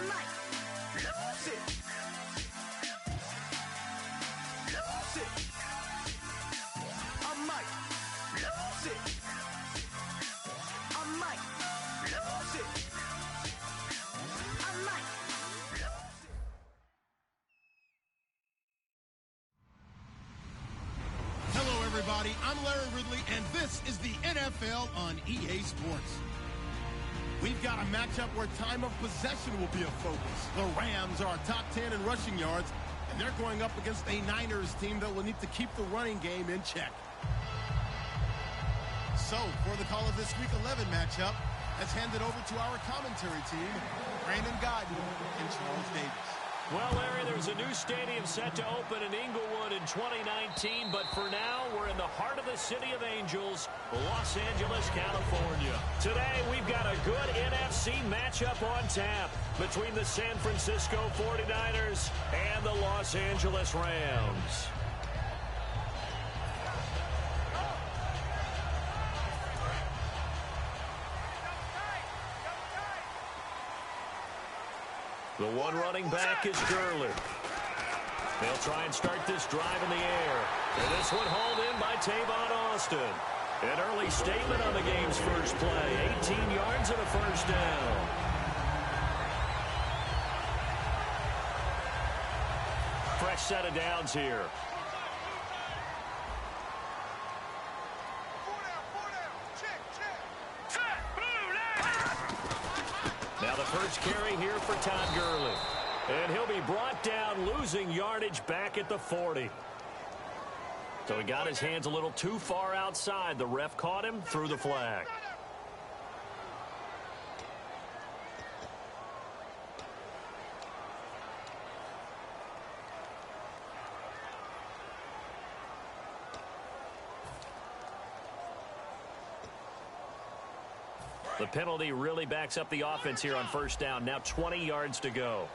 might lose it. Lose it. I might lose it. I might lose it. I might lose it. Hello, everybody. I'm Larry Ridley, and this is the NFL on EA Sports. We've got a matchup where time of possession will be a focus. The Rams are top 10 in rushing yards, and they're going up against a Niners team that will need to keep the running game in check. So, for the call of this Week 11 matchup, let's hand it over to our commentary team, Brandon Godden and Charles Davis. Well, Larry, there's a new stadium set to open in Inglewood in 2019, but for now, we're in the heart of the City of Angels, Los Angeles, California. Today, we've got a good NFC matchup on tap between the San Francisco 49ers and the Los Angeles Rams. The one running back is Gurley. They'll try and start this drive in the air. And this one hauled in by Tavon Austin. An early statement on the game's first play. 18 yards and a first down. Fresh set of downs here. Now the first carry here for Todd Gurley. And he'll be brought down, losing yardage back at the 40. So he got his hands a little too far outside. The ref caught him, threw the flag. The penalty really backs up the offense here on first down. Now 20 yards to go.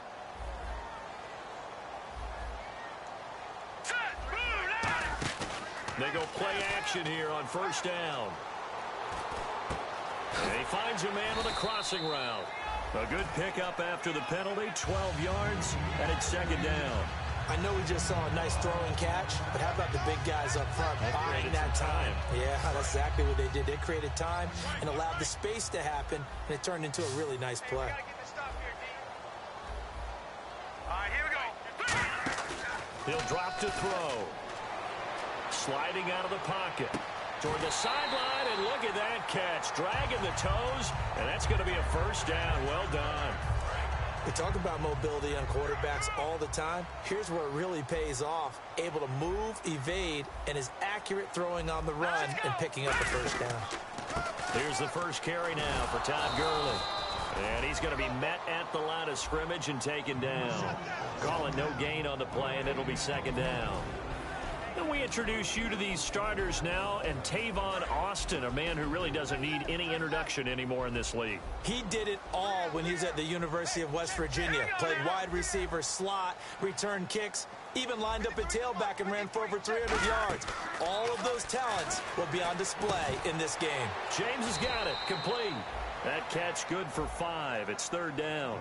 They go play action here on first down. And he finds a man with a crossing route. A good pickup after the penalty, 12 yards, and it's second down. I know we just saw a nice throwing catch, but how about the big guys up front buying that time? Yeah, that's exactly what they did. They created time and allowed the space to happen, and it turned into a really nice play. All right, here we go. He'll drop to throw. Sliding out of the pocket. Toward the sideline, and look at that catch. Dragging the toes, and that's going to be a first down. Well done. We talk about mobility on quarterbacks all the time. Here's where it really pays off. Able to move, evade, and is accurate throwing on the run and picking up the first down. Here's the first carry now for Todd Gurley. And he's going to be met at the line of scrimmage and taken down. Calling no gain on the play, and it'll be second down. And we introduce you to these starters now, and Tavon Austin, a man who really doesn't need any introduction anymore in this league. He did it all when he was at the University of West Virginia. Played wide receiver, slot, returned kicks, even lined up at tailback and ran for over 300 yards. All of those talents will be on display in this game. James has got it, complete. That catch good for 5. It's third down.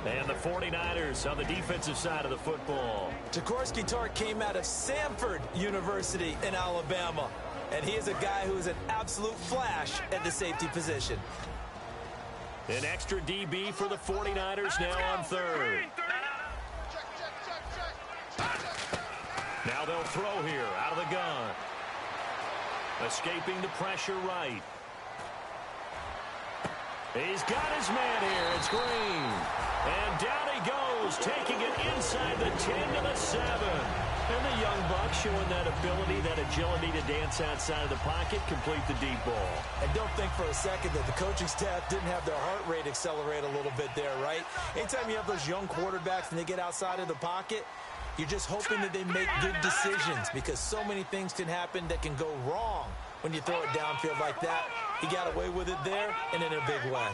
And the 49ers on the defensive side of the football. Jaworski Tartt came out of Samford University in Alabama. And he is a guy who is an absolute flash at the safety position. An extra DB for the 49ers now on third. Now they'll throw here out of the gun. Escaping the pressure right. He's got his man here. It's Green. And down he goes, taking it inside the 10 to the 7. And the young buck showing that ability, that agility to dance outside of the pocket, complete the deep ball. And don't think for a second that the coaching staff didn't have their heart rate accelerate a little bit there, right? Anytime you have those young quarterbacks and they get outside of the pocket, you're just hoping that they make good decisions, because so many things can happen that can go wrong when you throw it downfield like that. He got away with it there and in a big way.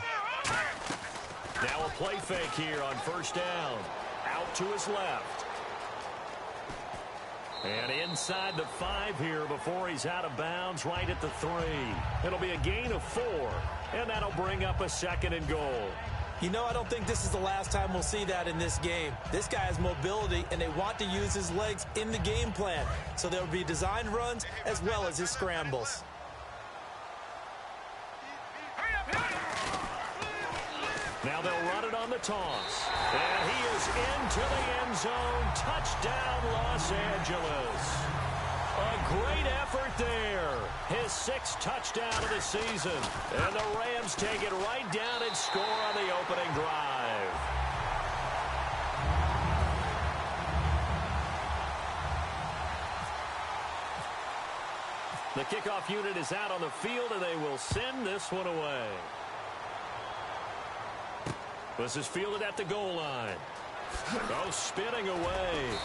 Now a play fake here on first down. Out to his left. And inside the 5 here before he's out of bounds, right at the 3. It'll be a gain of 4, and that'll bring up a second and goal. You know, I don't think this is the last time we'll see that in this game. This guy has mobility, and they want to use his legs in the game plan. So there will be designed runs as well as his scrambles. Now they'll run it on the toss. And he is into the end zone. Touchdown, Los Angeles. A great effort there. His 6th touchdown of the season. And the Rams take it right down and score on the opening drive. The kickoff unit is out on the field, and they will send this one away. This is fielded at the goal line. Oh, spinning away.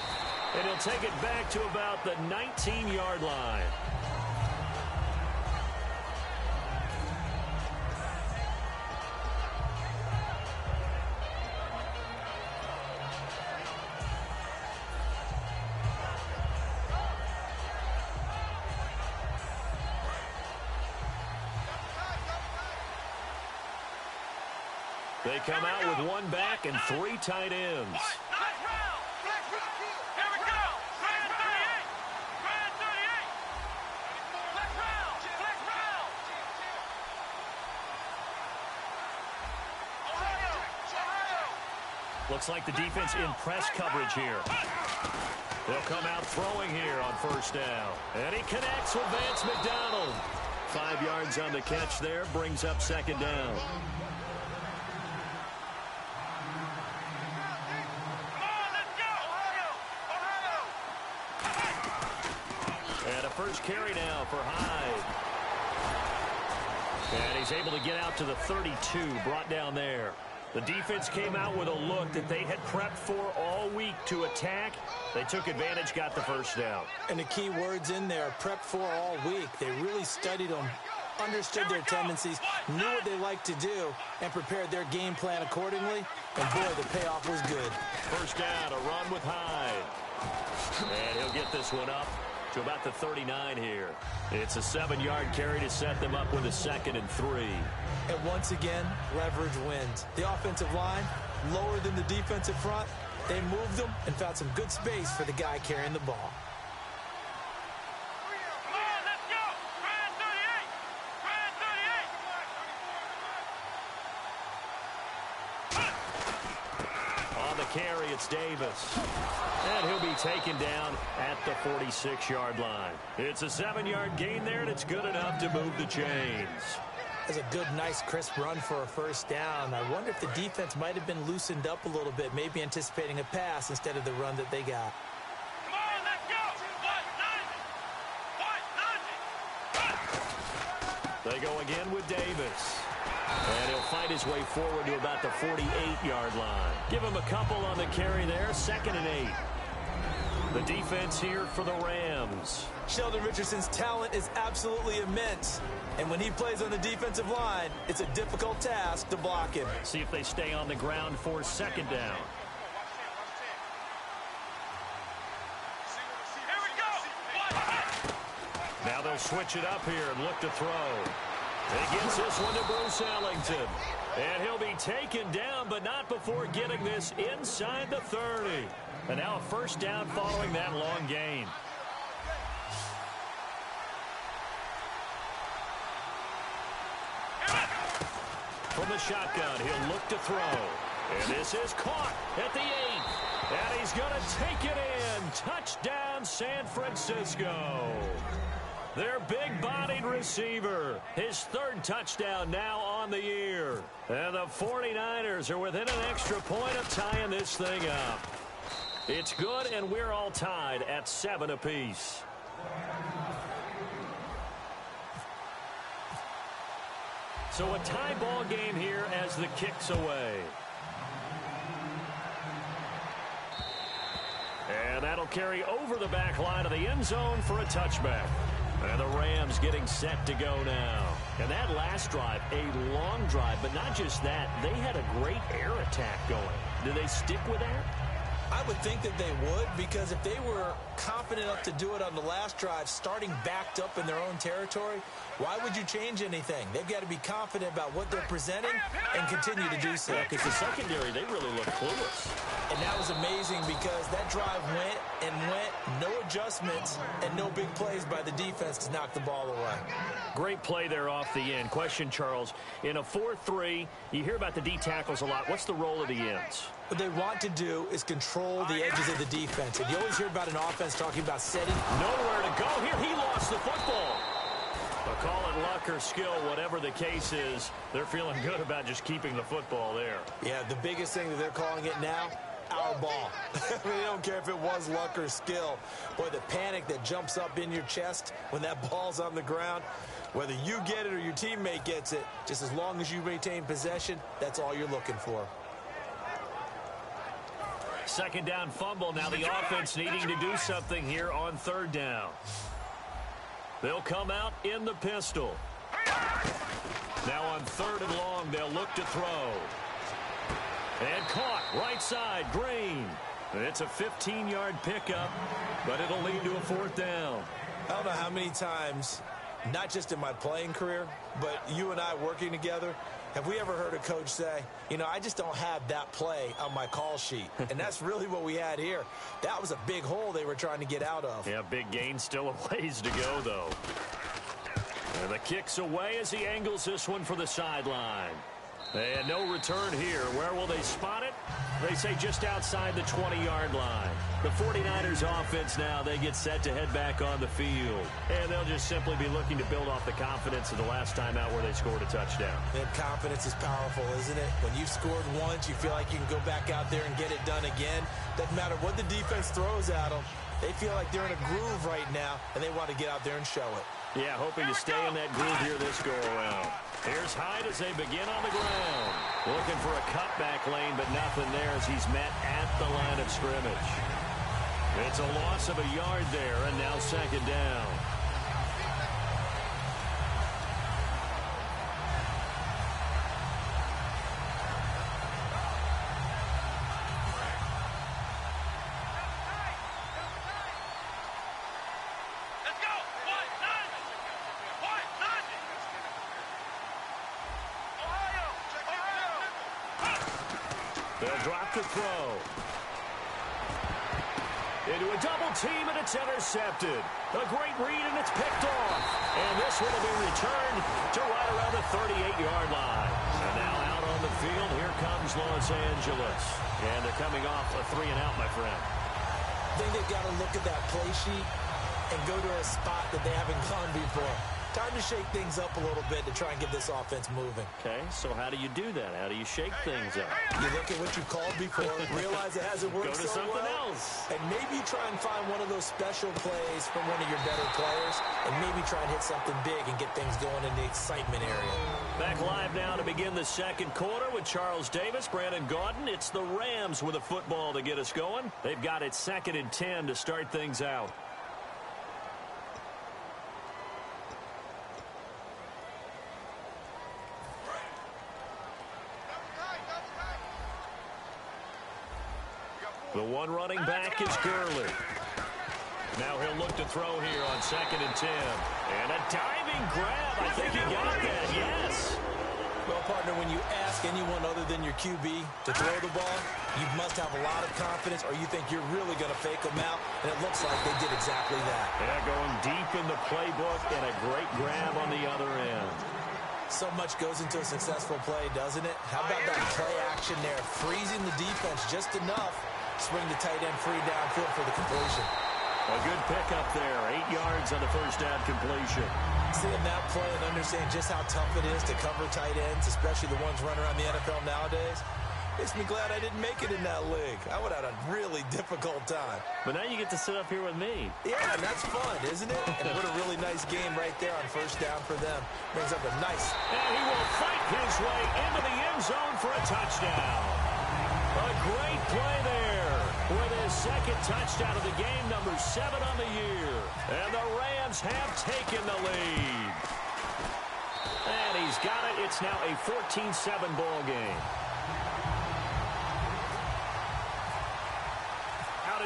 And he'll take it back to about the 19-yard line. They come out with 1 back and 3 tight ends. Looks like the defense in press coverage here. They'll come out throwing here on 1st down. And he connects with Vance McDonald. 5 yards on the catch there, brings up 2nd down. And a first carry now for Hyde. And he's able to get out to the 32, brought down there. The defense came out with a look that they had prepped for all week to attack. They took advantage, got the 1st down. And the key words in there, prepped for all week. They really studied them, understood their tendencies, knew what they liked to do, and prepared their game plan accordingly. And boy, the payoff was good. 1st down, a run with Hyde. And he'll get this one up to about the 39 here. It's a 7-yard carry to set them up with a 2nd and 3. And once again, leverage wins. The offensive line, lower than the defensive front. They moved them and found some good space for the guy carrying the ball. On the carry, it's Davis. And he'll be taken down at the 46-yard line. It's a 7-yard gain there, and it's good enough to move the chains. That's a good, nice, crisp run for a 1st down. I wonder if the defense might have been loosened up a little bit, maybe anticipating a pass instead of the run that they got. Come on, let's go! They go again with Davis. And he'll fight his way forward to about the 48-yard line. Give him a couple on the carry there, 2nd and 8. The defense here for the Rams. Sheldon Richardson's talent is absolutely immense. And when he plays on the defensive line, it's a difficult task to block him. See if they stay on the ground for 2nd down. Here we go! Now they'll switch it up here and look to throw. He gets this one to Bruce Ellington. And he'll be taken down, but not before getting this inside the 30. And now a 1st down following that long gain. From the shotgun, he'll look to throw. And this is caught at the 8. And he's going to take it in. Touchdown, San Francisco. Their big-bodied receiver. His 3rd touchdown now on the year. And the 49ers are within an extra point of tying this thing up. It's good, and we're all tied at 7 apiece. So a tie ball game here as the kick's away. And that'll carry over the back line of the end zone for a touchback. And the Rams getting set to go now. And that last drive, a long drive, but not just that. They had a great air attack going. Do they stick with that? I would think that they would, because if they were confident enough to do it on the last drive, starting backed up in their own territory, why would you change anything? They've got to be confident about what they're presenting and continue to do so. Yeah, because the secondary, they really look clueless. And that was amazing because that drive went and went, no adjustments, and no big plays by the defense to knock the ball away. Great play there off the end. Question, Charles, in a 4-3, you hear about the D tackles a lot. What's the role of the ends? What they want to do is control the edges of the defense. And you always hear about an offense talking about setting. Nowhere to go here. He lost the football. But call it luck or skill, whatever the case is, they're feeling good about just keeping the football there. Yeah, the biggest thing that they're calling it now, our ball. I mean, they don't care if it was luck or skill. Boy, the panic that jumps up in your chest when that ball's on the ground, whether you get it or your teammate gets it, just as long as you maintain possession, that's all you're looking for. Second down fumble. Now the offense needing to do something here on third down. They'll come out in the pistol. Now on third and long, they'll look to throw. And caught right side, Green. It's a 15-yard pickup, but it'll lead to a fourth down. I don't know how many times, not just in my playing career, but you and I working together, have we ever heard a coach say, you know, I just don't have that play on my call sheet. And that's really what we had here. That was a big hole they were trying to get out of. Yeah, big gain, still a ways to go, though. And the kick's away as he angles this one for the sideline. And no return here. Where will they spot it? They say just outside the 20-yard line. The 49ers offense now, they get set to head back on the field. And they'll just simply be looking to build off the confidence of the last time out where they scored a touchdown. And confidence is powerful, isn't it? When you've scored once, you feel like you can go back out there and get it done again. Doesn't matter what the defense throws at them. They feel like they're in a groove right now, and they want to get out there and show it. Yeah, hoping to stay in that groove here this go-around. Here's Hyde as they begin on the ground. Looking for a cutback lane, but nothing there as he's met at the line of scrimmage. It's a loss of a yard there, and now second down. They'll drop the throw. Into a double team, and it's intercepted. A great read, and it's picked off. And this one will be returned to right around the 38-yard line. And now out on the field, here comes Los Angeles. And they're coming off a 3-and-out, my friend. I think they've got to look at that play sheet and go to a spot that they haven't gone before. Time to shake things up a little bit to try and get this offense moving. Okay, so how do you do that? How do you shake things up? You look at what you called before, realize it hasn't worked Go to so something well, else. and maybe try and find one of those special plays from one of your better players, and maybe try and hit something big and get things going in the excitement area. Back live now to begin the second quarter with Charles Davis, Brandon Gaudin. It's the Rams with a football to get us going. They've got it 2nd and 10 to start things out. The one running back is Gurley. Now he'll look to throw here on 2nd and 10. And a diving grab. I think he got that, yes. Well, partner, when you ask anyone other than your QB to throw the ball, you must have a lot of confidence, or you think you're really going to fake them out, and it looks like they did exactly that. Yeah, going deep in the playbook and a great grab on the other end. So much goes into a successful play, doesn't it? How about that play action there, freezing the defense just enough, swing the tight end free downfield for the completion. A good pickup there, 8 yards on the first down completion. Seeing that play and understand just how tough it is to cover tight ends, especially the ones running around the NFL nowadays, makes me glad I didn't make it in that league. I would have had a really difficult time. But now you get to sit up here with me. Yeah, and that's fun, isn't it? And what a really nice game right there on first down for them. Brings up a nice... And he will fight his way into the end zone for a touchdown. A great play there with his second touchdown of the game, number 7 on the year. And the Rams have taken the lead. And he's got it. It's now a 14-7 ball game.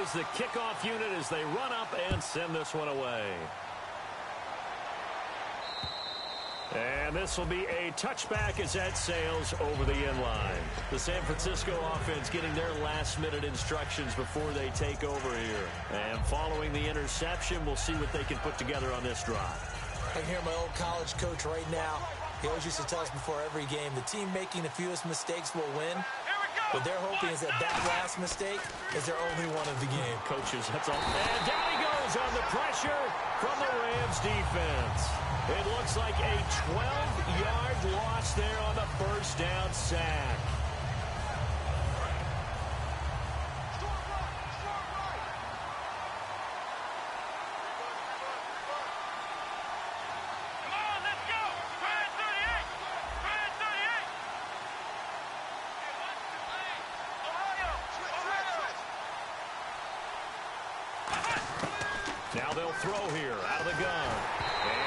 is the kickoff unit as they run up and send this one away. And this will be a touchback as that sails over the inline. The San Francisco offense getting their last-minute instructions before they take over here. And following the interception, we'll see what they can put together on this drive. I can hear my old college coach right now. He always used to tell us before every game, the team making the fewest mistakes will win. What they're hoping is that last mistake is their only one of the game. Coaches, that's all. And down he goes on the pressure from the Rams defense. It looks like a 12-yard loss there on the first down sack. Now they'll throw here out of the gun.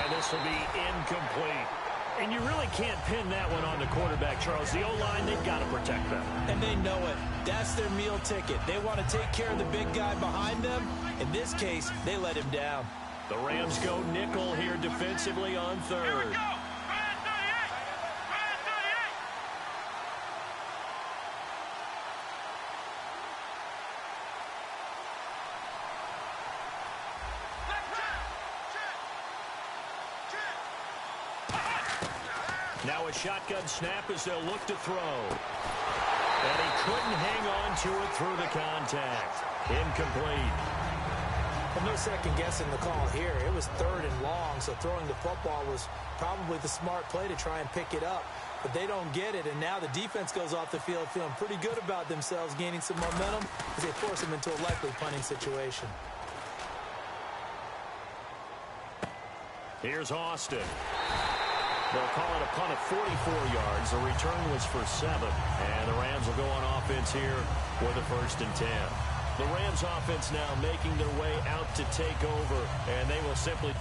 And this will be incomplete. And you really can't pin that one on the quarterback, Charles. The O-line, they've got to protect them. And they know it. That's their meal ticket. They want to take care of the big guy behind them. In this case, they let him down. The Rams go nickel here defensively on third. Now a shotgun snap as they'll look to throw. And he couldn't hang on to it through the contact. Incomplete. Well, no second guessing the call here. It was 3rd and long, so throwing the football was probably the smart play to try and pick it up. But they don't get it, and now the defense goes off the field feeling pretty good about themselves, gaining some momentum as they force them into a likely punting situation. Here's Austin. They'll call it a punt of 44 yards. The return was for 7. And the Rams will go on offense here with a 1st and 10. The Rams offense now making their way out to take over. And they will simply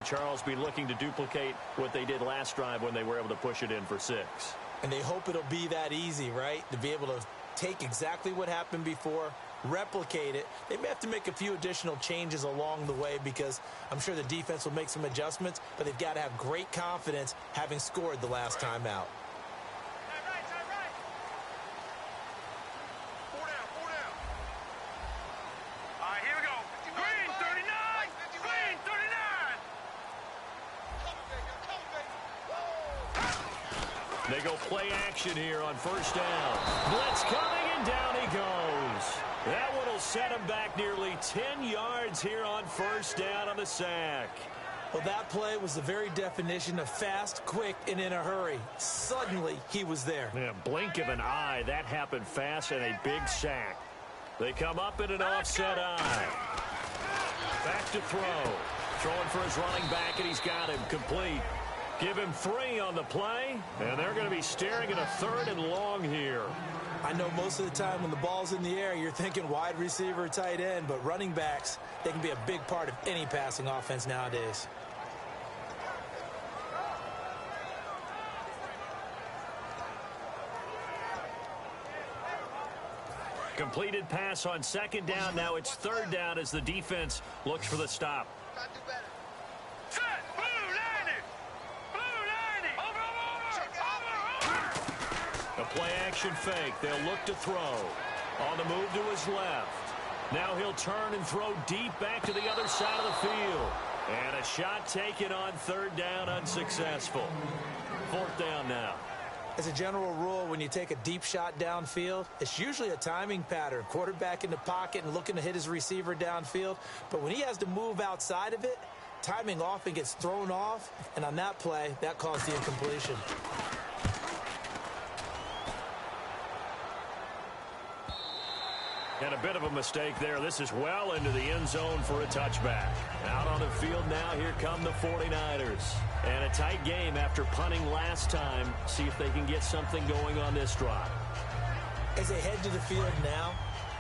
Charles, be looking to duplicate what they did last drive when they were able to push it in for 6. And they hope it'll be that easy, right? To be able to take exactly what happened before, replicate it. They may have to make a few additional changes along the way because I'm sure the defense will make some adjustments, but they've got to have great confidence having scored the last time out. They go play action here on first down. Blitz coming, and down he goes. That one will set him back nearly 10 yards here on first down on the sack. Well, that play was the very definition of fast, quick, and in a hurry. Suddenly, he was there. Yeah, blink of an eye. That happened fast, and a big sack. They come up in an offset eye. Back to throw. Throwing for his running back, and he's got him complete. Give him 3 on the play, and they're going to be staring at a 3rd and long here. I know most of the time when the ball's in the air, you're thinking wide receiver, tight end, but running backs, they can be a big part of any passing offense nowadays. Completed pass on 2nd down. Now it's 3rd down as the defense looks for the stop. A play-action fake. They'll look to throw. On the move to his left. Now he'll turn and throw deep back to the other side of the field. And a shot taken on 3rd down, unsuccessful. 4th down now. As a general rule, when you take a deep shot downfield, it's usually a timing pattern. Quarterback in the pocket and looking to hit his receiver downfield. But when he has to move outside of it, timing often gets thrown off. And on that play, that caused the incompletion. And a bit of a mistake there. This is well into the end zone for a touchback. Out on the field now, here come the 49ers. And a tight game after punting last time. See if they can get something going on this drive. As they head to the field now,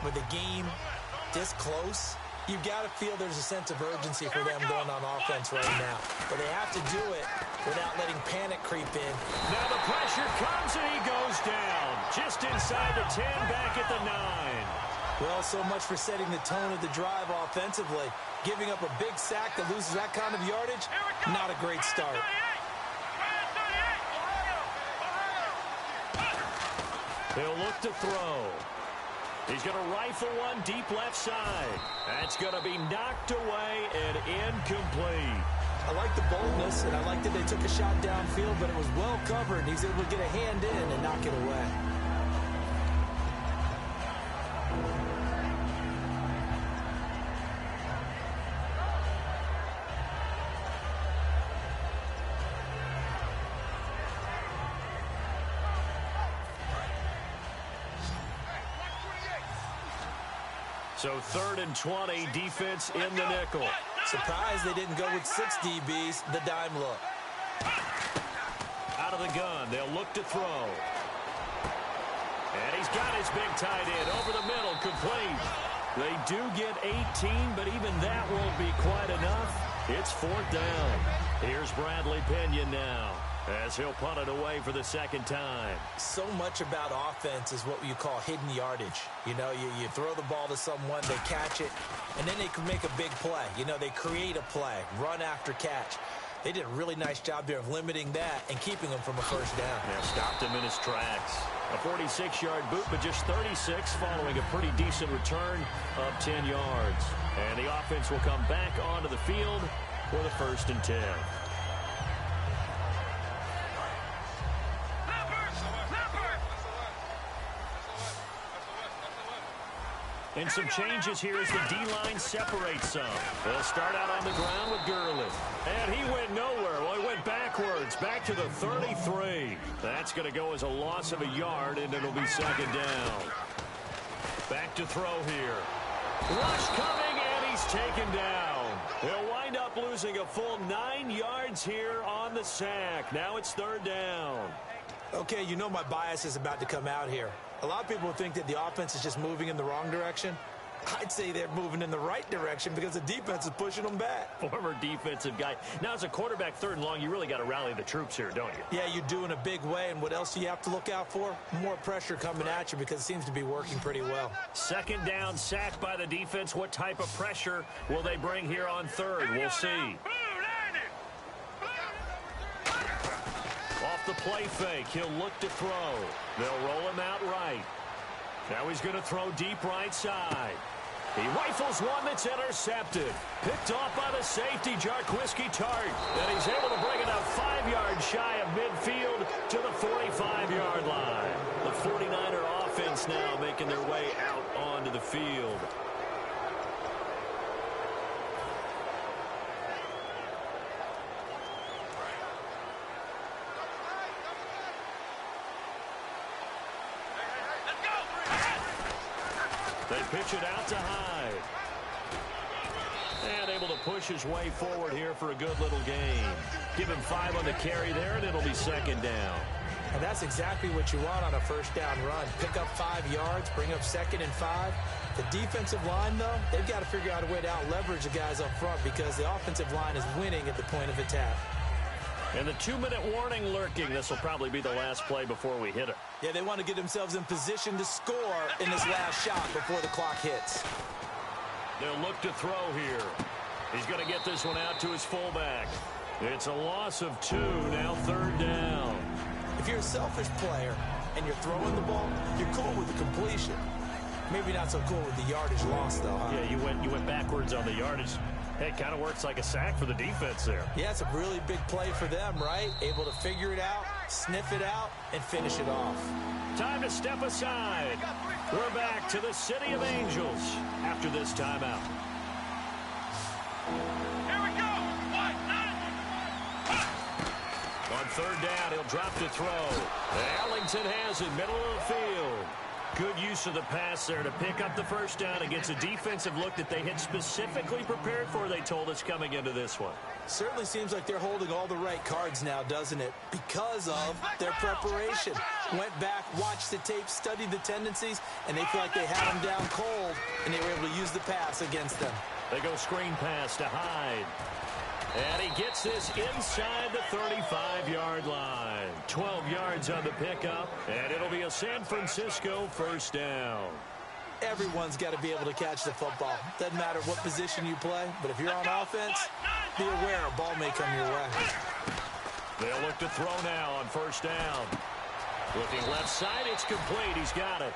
with the game this close, you've got to feel there's a sense of urgency for them going on offense right now. But they have to do it without letting panic creep in. Now the pressure comes and he goes down. Just inside the 10, back at the 9. Well, so much for setting the tone of the drive offensively. Giving up a big sack that loses that kind of yardage, not a great start. He'll look to throw. He's going to rifle one deep left side. That's going to be knocked away and incomplete. I like the boldness, and I like that they took a shot downfield, but it was well covered. He's able to get a hand in and knock it away. So 3rd and 20, defense in the nickel. Surprised they didn't go with 6 DBs, the dime look. Out of the gun, they'll look to throw. And he's got his big tight end over the middle, complete. They do get 18, but even that won't be quite enough. It's 4th down. Here's Bradley Pinion now, as he'll punt it away for the 2nd time. So much about offense is what you call hidden yardage. You know, you throw the ball to someone, they catch it, and then they can make a big play. You know, they create a play, run after catch. They did a really nice job there of limiting that and keeping him from a 1st down. Yeah, stopped him in his tracks. A 46-yard boot, but just 36 following a pretty decent return of 10 yards. And the offense will come back onto the field for the 1st and 10. And some changes here as the D-line separates some. They'll start out on the ground with Gurley. And he went nowhere. Well, he went backwards, back to the 33. That's going to go as a loss of a yard, and it'll be 2nd down. Back to throw here. Rush coming, and he's taken down. He'll wind up losing a full 9 yards here on the sack. Now it's 3rd down. Okay, you know my bias is about to come out here. A lot of people think that the offense is just moving in the wrong direction. I'd say they're moving in the right direction because the defense is pushing them back. Former defensive guy. Now, as a quarterback, 3rd and long, you really got to rally the troops here, don't you? Yeah, you do in a big way. And what else do you have to look out for? More pressure coming at you because it seems to be working pretty well. 2nd down, sacked by the defense. What type of pressure will they bring here on 3rd? We'll see. Off the play fake, he'll look to throw. They'll roll him out right. Now he's going to throw deep right side. He rifles one that's intercepted. Picked off by the safety, Jarquiski Tart. And he's able to bring it up 5 yards shy of midfield to the 45-yard line. The 49er offense now making their way out onto the field. They pitch it out to Hyde. And able to push his way forward here for a good little gain. Give him 5 on the carry there, and it'll be 2nd down. And that's exactly what you want on a 1st down run. Pick up 5 yards, bring up 2nd and 5. The defensive line, though, they've got to figure out a way to out-leverage the guys up front because the offensive line is winning at the point of attack. And the 2-minute warning lurking. This will probably be the last play before we hit it. Yeah, they want to get themselves in position to score in this last shot before the clock hits. They'll look to throw here. He's going to get this one out to his fullback. It's a loss of 2, now 3rd down. If you're a selfish player and you're throwing the ball, you're cool with the completion. Maybe not so cool with the yardage loss, though, huh? Yeah, you went backwards on the yardage. Hey, it kind of works like a sack for the defense there. Yeah, it's a really big play for them, right? Able to figure it out, sniff it out, and finish it off. Time to step aside. We're back to the City of Angels after this timeout. Here we go. On 3rd down, he'll drop to throw. Ellington has it, middle of the field. Good use of the pass there to pick up the 1st down against a defensive look that they had specifically prepared for, they told us, coming into this one. Certainly seems like they're holding all the right cards now, doesn't it? Because of their preparation. Went back, watched the tape, studied the tendencies, and they feel like they had them down cold, and they were able to use the pass against them. They go screen pass to Hyde. And he gets this inside the 35-yard line. 12 yards on the pickup, and it'll be a San Francisco 1st down. Everyone's got to be able to catch the football. Doesn't matter what position you play, but if you're on offense, be aware a ball may come your way. They'll look to throw now on 1st down. Looking left side, it's complete. He's got it.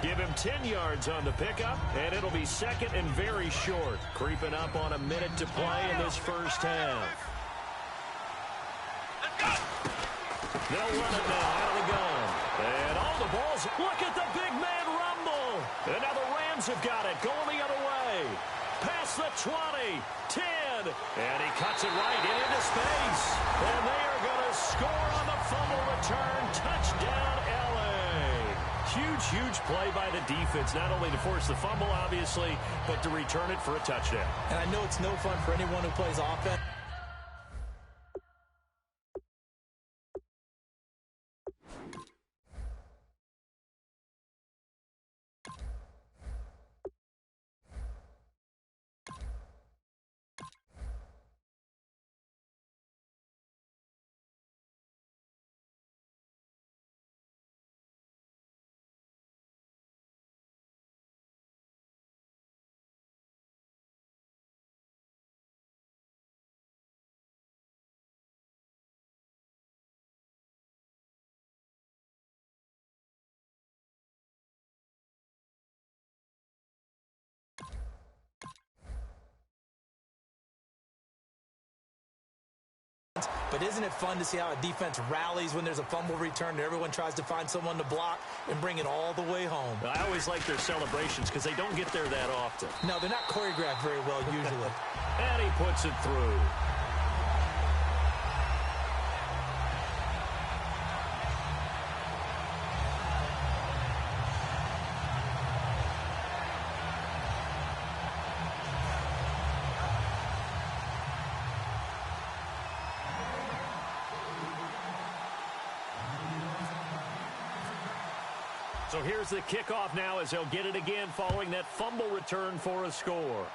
Give him 10 yards on the pickup, and it'll be 2nd and very short. Creeping up on a minute to play in this 1st half. They'll run it now out of the gun. And all the balls, look at the big man rumble. And now the Rams have got it, going the other way. Past the 20, 10, and he cuts it right into space. And they are going to score on the fumble return. Touchdown, LA. Huge play by the defense, not only to force the fumble, obviously, but to return it for a touchdown. And I know it's no fun for anyone who plays offense. But isn't it fun to see how a defense rallies when there's a fumble return and everyone tries to find someone to block and bring it all the way home? I always like their celebrations because they don't get there that often. No, they're not choreographed very well usually. And he puts it through. So here's the kickoff now as they'll get it again following that fumble return for a score.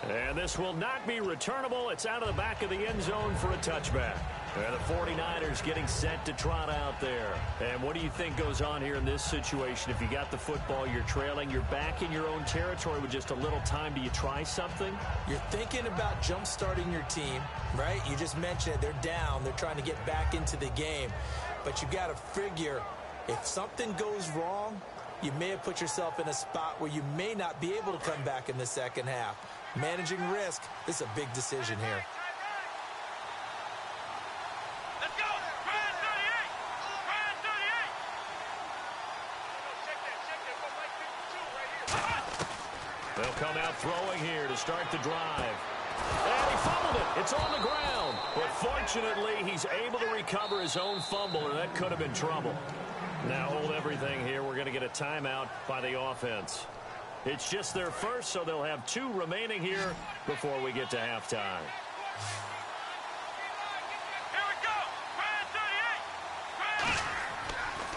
And this will not be returnable. It's out of the back of the end zone for a touchback. And the 49ers getting set to trot out there. And what do you think goes on here in this situation? If you got the football, you're trailing, you're back in your own territory with just a little time. Do you try something? You're thinking about jump-starting your team, right? You just mentioned it. They're down. They're trying to get back into the game. But you got to figure if something goes wrong, you may have put yourself in a spot where you may not be able to come back in the second half. Managing risk, this is a big decision here. Let's go! Ryan 38! Ryan 38! They'll come out throwing here to start the drive. And he fumbled it. It's on the ground. But fortunately, he's able to recover his own fumble, or that could have been trouble. Now hold everything here. We're going to get a timeout by the offense. It's just their first, so they'll have 2 remaining here before we get to halftime. Here we go! Ryan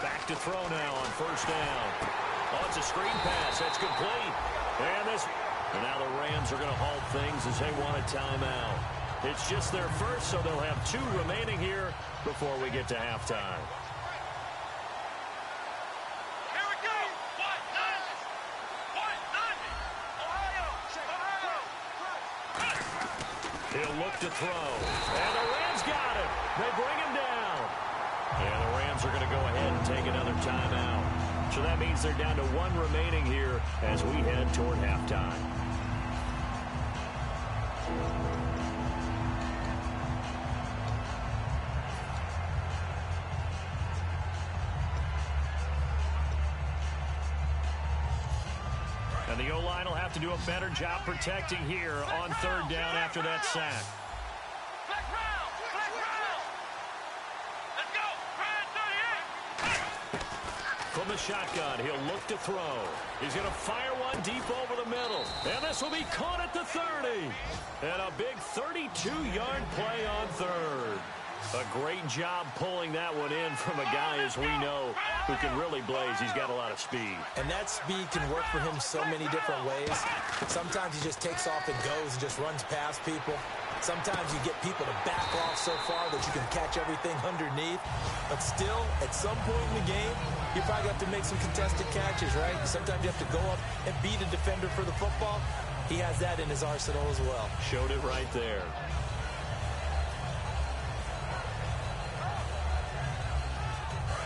38! Back to throw now on first down. Oh, it's a screen pass. That's complete. And now the Rams are going to halt things as they want a timeout. It's just their first, so they'll have 2 remaining here before we get to halftime. Here we go! What? Ohio! He'll look to throw. And the Rams got it. They bring him down. And the Rams are going to go ahead and take another timeout. So that means they're down to 1 remaining here as we head toward halftime. And the O-line will have to do a better job protecting here on third down after that sack. Black round! Black round! Let's go! Ryan 38! From the shotgun, he'll look to throw. He's going to fire one deep over the middle. And this will be caught at the 30. And a big 32-yard play on third. A great job pulling that one in from a guy, as we know, who can really blaze. He's got a lot of speed. And that speed can work for him so many different ways. Sometimes he just takes off and goes and just runs past people. Sometimes you get people to back off so far that you can catch everything underneath. But still, at some point in the game, you probably have to make some contested catches, right? Sometimes you have to go up and beat a defender for the football. He has that in his arsenal as well. Showed it right there.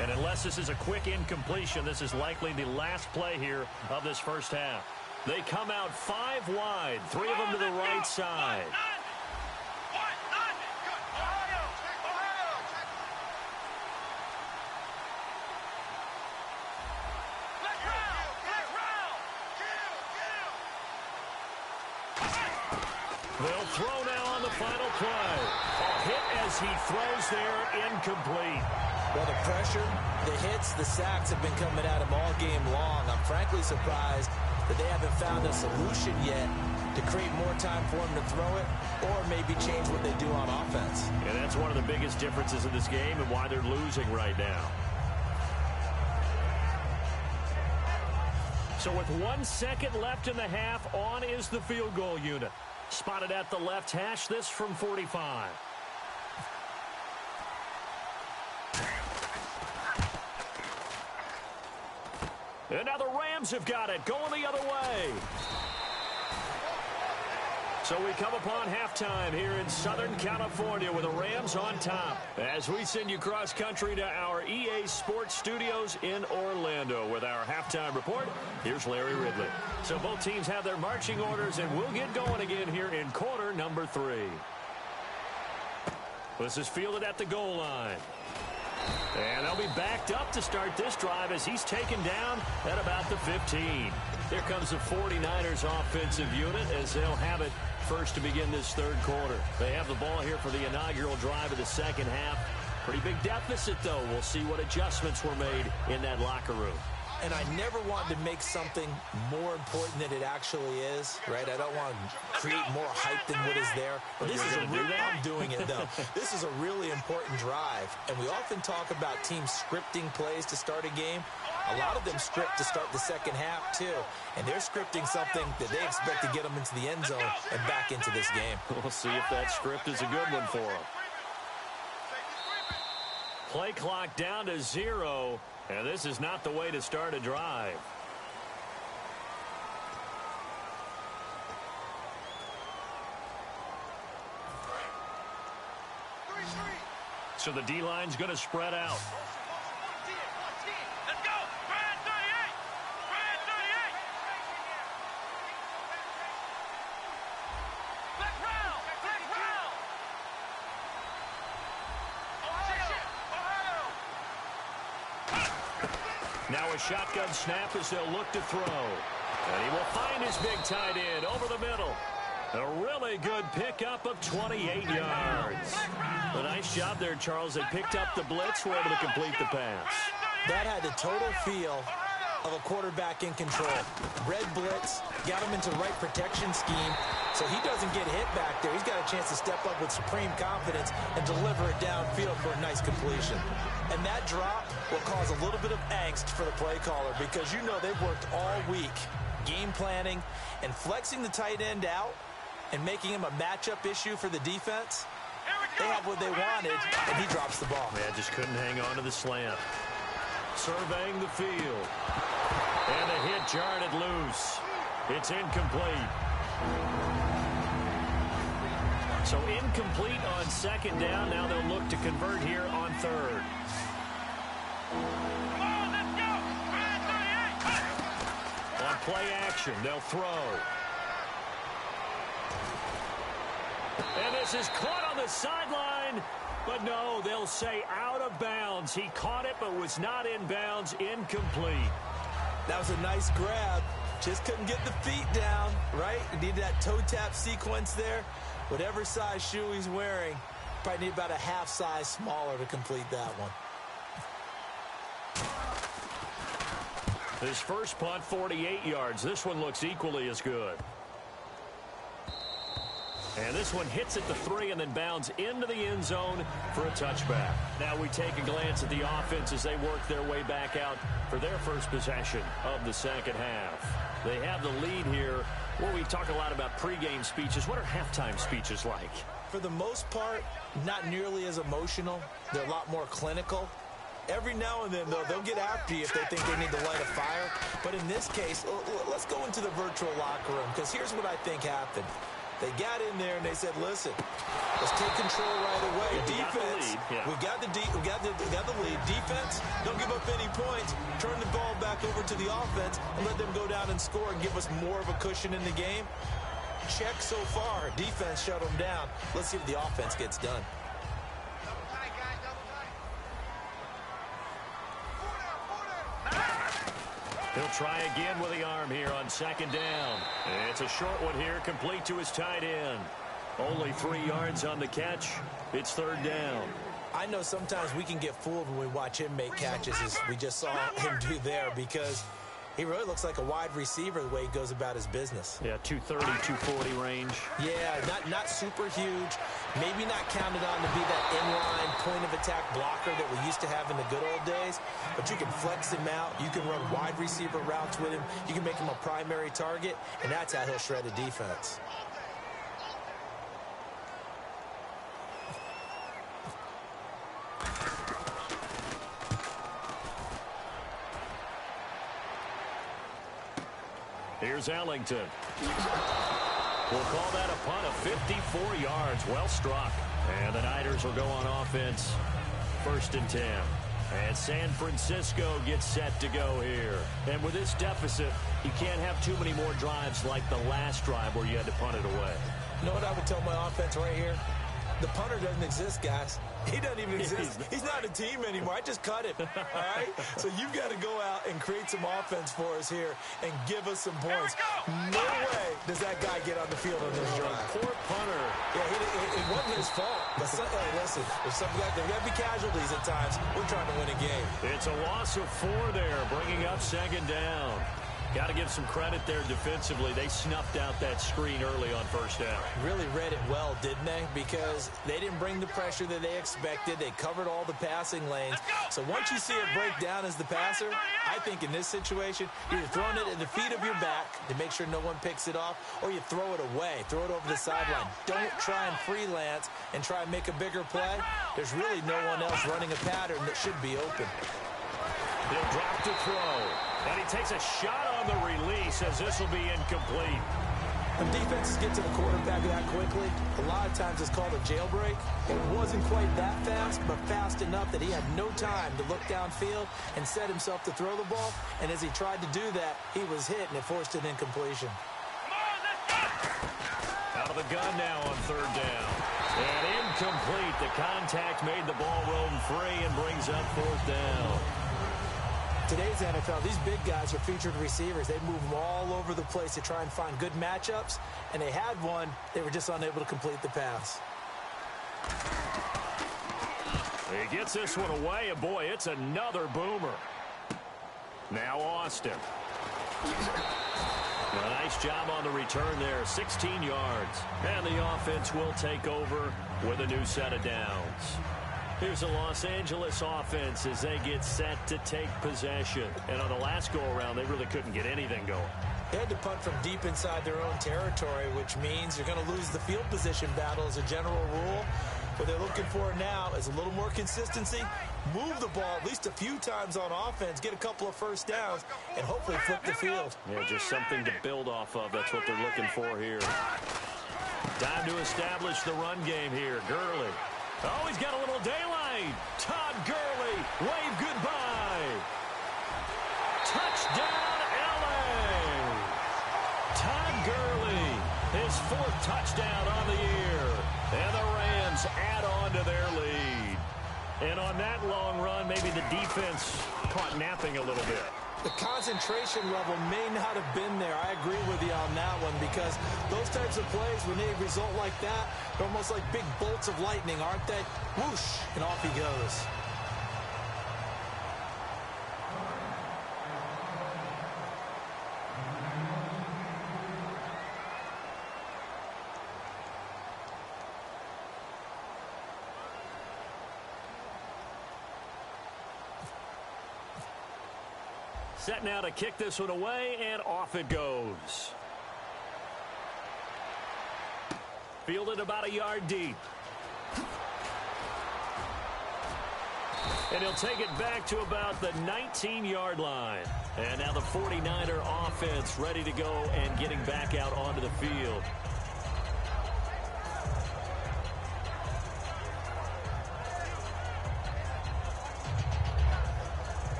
And unless this is a quick incompletion, this is likely the last play here of this first half. They come out 5 wide, 3 of them to the right side. They'll throw now on the final play. A hit as he throws there, incomplete. Well, the pressure, the hits, the sacks have been coming at him all game long. I'm frankly surprised that they haven't found a solution yet to create more time for him to throw it or maybe change what they do on offense. And that's one of the biggest differences in this game and why they're losing right now. So with 1 second left in the half, on is the field goal unit. Spotted at the left hash, this from 45. And now the Rams have got it, going the other way. So we come upon halftime here in Southern California with the Rams on top. As we send you cross country to our EA Sports Studios in Orlando with our halftime report, here's Larry Ridley. So both teams have their marching orders, and we'll get going again here in quarter number 3. This is fielded at the goal line. And they'll be backed up to start this drive as he's taken down at about the 15. Here comes the 49ers offensive unit as they'll have it first to begin this third quarter. They have the ball here for the inaugural drive of the second half. Pretty big deficit, though. We'll see what adjustments were made in that locker room. and I never want to make something more important than it actually is, right? I don't want to create more hype than what is there. But this is I'm doing it, though. This is a really important drive, and we often talk about teams scripting plays to start a game. A lot of them script to start the second half, too. And they're scripting something that they expect to get them into the end zone and back into this game. We'll see if that script is a good one for them. Play clock down to 0, and this is not the way to start a drive. So the D-line's going to spread out. Let's go! Brand 38! Brand 38! Black round! Black round! Ohio! Now a shotgun snap as they'll look to throw. And he will find his big tight end over the middle. A really good pickup of 28 yards. A nice job there, Charles. They picked up the blitz, were able to complete the pass. That had the total feel of a quarterback in control. Red blitz, got him into right protection scheme, so he doesn't get hit back there. He's got a chance to step up with supreme confidence and deliver it downfield for a nice completion. And that drop will cause a little bit of angst for the play caller because you know they've worked all week game planning and flexing the tight end out and making him a matchup issue for the defense. They have what they wanted, and he drops the ball. Man, just couldn't hang on to the slant. Surveying the field. And a hit jarred it loose. It's incomplete. So incomplete on second down. Now they'll look to convert here on third. Come on, let's go! Brand 38! On play action, they'll throw. And this is caught on the sideline. But no, they'll say out of bounds. He caught it but was not in bounds. Incomplete. That was a nice grab. Just couldn't get the feet down, right? You need that toe tap sequence there. Whatever size shoe he's wearing, probably need about a half size smaller to complete that one. His first punt, 48 yards. This one looks equally as good. And this one hits at the 3 and then bounds into the end zone for a touchback. Now we take a glance at the offense as they work their way back out for their first possession of the second half. They have the lead here. Well, we talk a lot about pregame speeches. What are halftime speeches like? For the most part, not nearly as emotional. They're a lot more clinical. Every now and then, though, they'll get after you if they think they need to light a fire. But in this case, let's go into the virtual locker room because here's what I think happened. They got in there and they said, listen, let's take control right away. Defense, we got the lead. Defense, don't give up any points. Turn the ball back over to the offense and let them go down and score and give us more of a cushion in the game. Check so far. Defense shut them down. Let's see if the offense gets done. He'll try again with the arm here on second down. It's a short one here, complete to his tight end. Only 3 yards on the catch. It's third down. I know sometimes we can get fooled when we watch him make catches as we just saw him do there because he really looks like a wide receiver the way he goes about his business. Yeah, 230, 240 range. Yeah, not super huge. Maybe not counted on to be that inline point-of-attack blocker that we used to have in the good old days. But you can flex him out. You can run wide receiver routes with him. You can make him a primary target, and that's how he'll shred a defense. Here's Ellington. We'll call that a punt of 54 yards. Well struck. And the Niners will go on offense. 1st and 10. And San Francisco gets set to go here. And with this deficit, you can't have too many more drives like the last drive where you had to punt it away. You know what I would tell my offense right here? The punter doesn't exist, guys. He doesn't even exist. He's not a team anymore. I just cut him, all right? So you've got to go out and create some offense for us here and give us some points. No way does that guy get on the field on this drive. Poor punter. Yeah, it wasn't his fault. But hey, listen, there got to be casualties at times. We're trying to win a game. It's a loss of 4 there, bringing up second down. Got to give some credit there defensively. They snuffed out that screen early on first down. Really read it well, didn't they? Because they didn't bring the pressure that they expected. They covered all the passing lanes. So once you see it break down as the passer, I think in this situation, you're throwing it at the feet of your back to make sure no one picks it off, or you throw it away. Throw it over the sideline. Don't try and freelance and try and make a bigger play. There's really no one else running a pattern that should be open. He'll drop to throw. And he takes a shot on the release as this will be incomplete. When defenses get to the quarterback that quickly, a lot of times it's called a jailbreak. It wasn't quite that fast, but fast enough that he had no time to look downfield and set himself to throw the ball. And as he tried to do that, he was hit, and it forced an incompletion. Out of the gun now on third down. And incomplete. The contact made the ball roam free and brings up fourth down. Today's NFL, these big guys are featured receivers. They move them all over the place to try and find good matchups, and they had one. They were just unable to complete the pass. He gets this one away, and boy, it's another boomer. Now Austin. A nice job on the return there, 16 yards. And the offense will take over with a new set of downs. Here's the Los Angeles offense as they get set to take possession. And on the last go-around, they really couldn't get anything going. They had to punt from deep inside their own territory, which means you're going to lose the field position battle as a general rule. What they're looking for now is a little more consistency, move the ball at least a few times on offense, get a couple of first downs, and hopefully flip the field. Yeah, just something to build off of. That's what they're looking for here. Time to establish the run game here. Gurley. Oh, he's got a little daylight. Todd Gurley, wave goodbye. Touchdown, L.A. Todd Gurley, his 4th touchdown on the year. And the Rams add on to their lead. And on that long run, maybe the defense caught napping a little bit. The concentration level may not have been there. I agree with you on that one, because those types of plays, when they result like that, they're almost like big bolts of lightning, aren't they? Whoosh, and off he goes. Set now to kick this one away, and off it goes. Fielded about a yard deep. And he'll take it back to about the 19-yard line. And now the 49er offense ready to go and getting back out onto the field.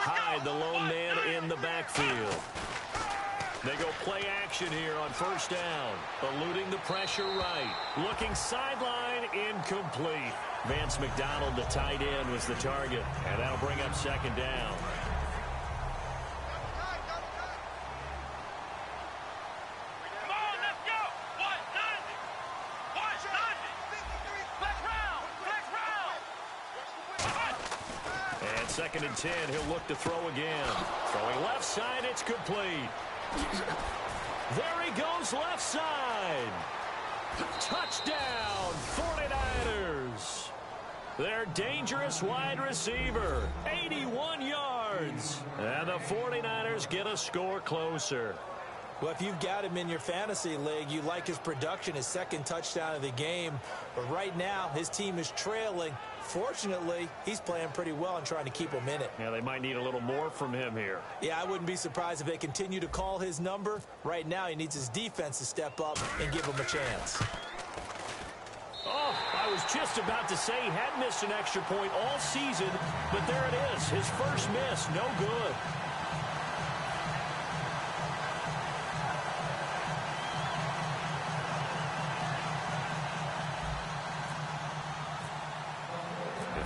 Hyde, the lone man in the backfield. They go play action here on first down. Eluding the pressure right. Looking sideline, incomplete. Vance McDonald, the tight end, was the target. And that'll bring up second down. Second and 10, he'll look to throw again. Throwing left side, it's complete. There he goes, left side. Touchdown, 49ers. Their dangerous wide receiver, 81 yards. And the 49ers get a score closer. Well, if you've got him in your fantasy league, you like his production, his second touchdown of the game. But right now, his team is trailing. Fortunately, he's playing pretty well and trying to keep him in it. Yeah, they might need a little more from him here. Yeah, I wouldn't be surprised if they continue to call his number. Right now, he needs his defense to step up and give him a chance. Oh, I was just about to say he had missed an extra point all season, but there it is. His first miss, no good.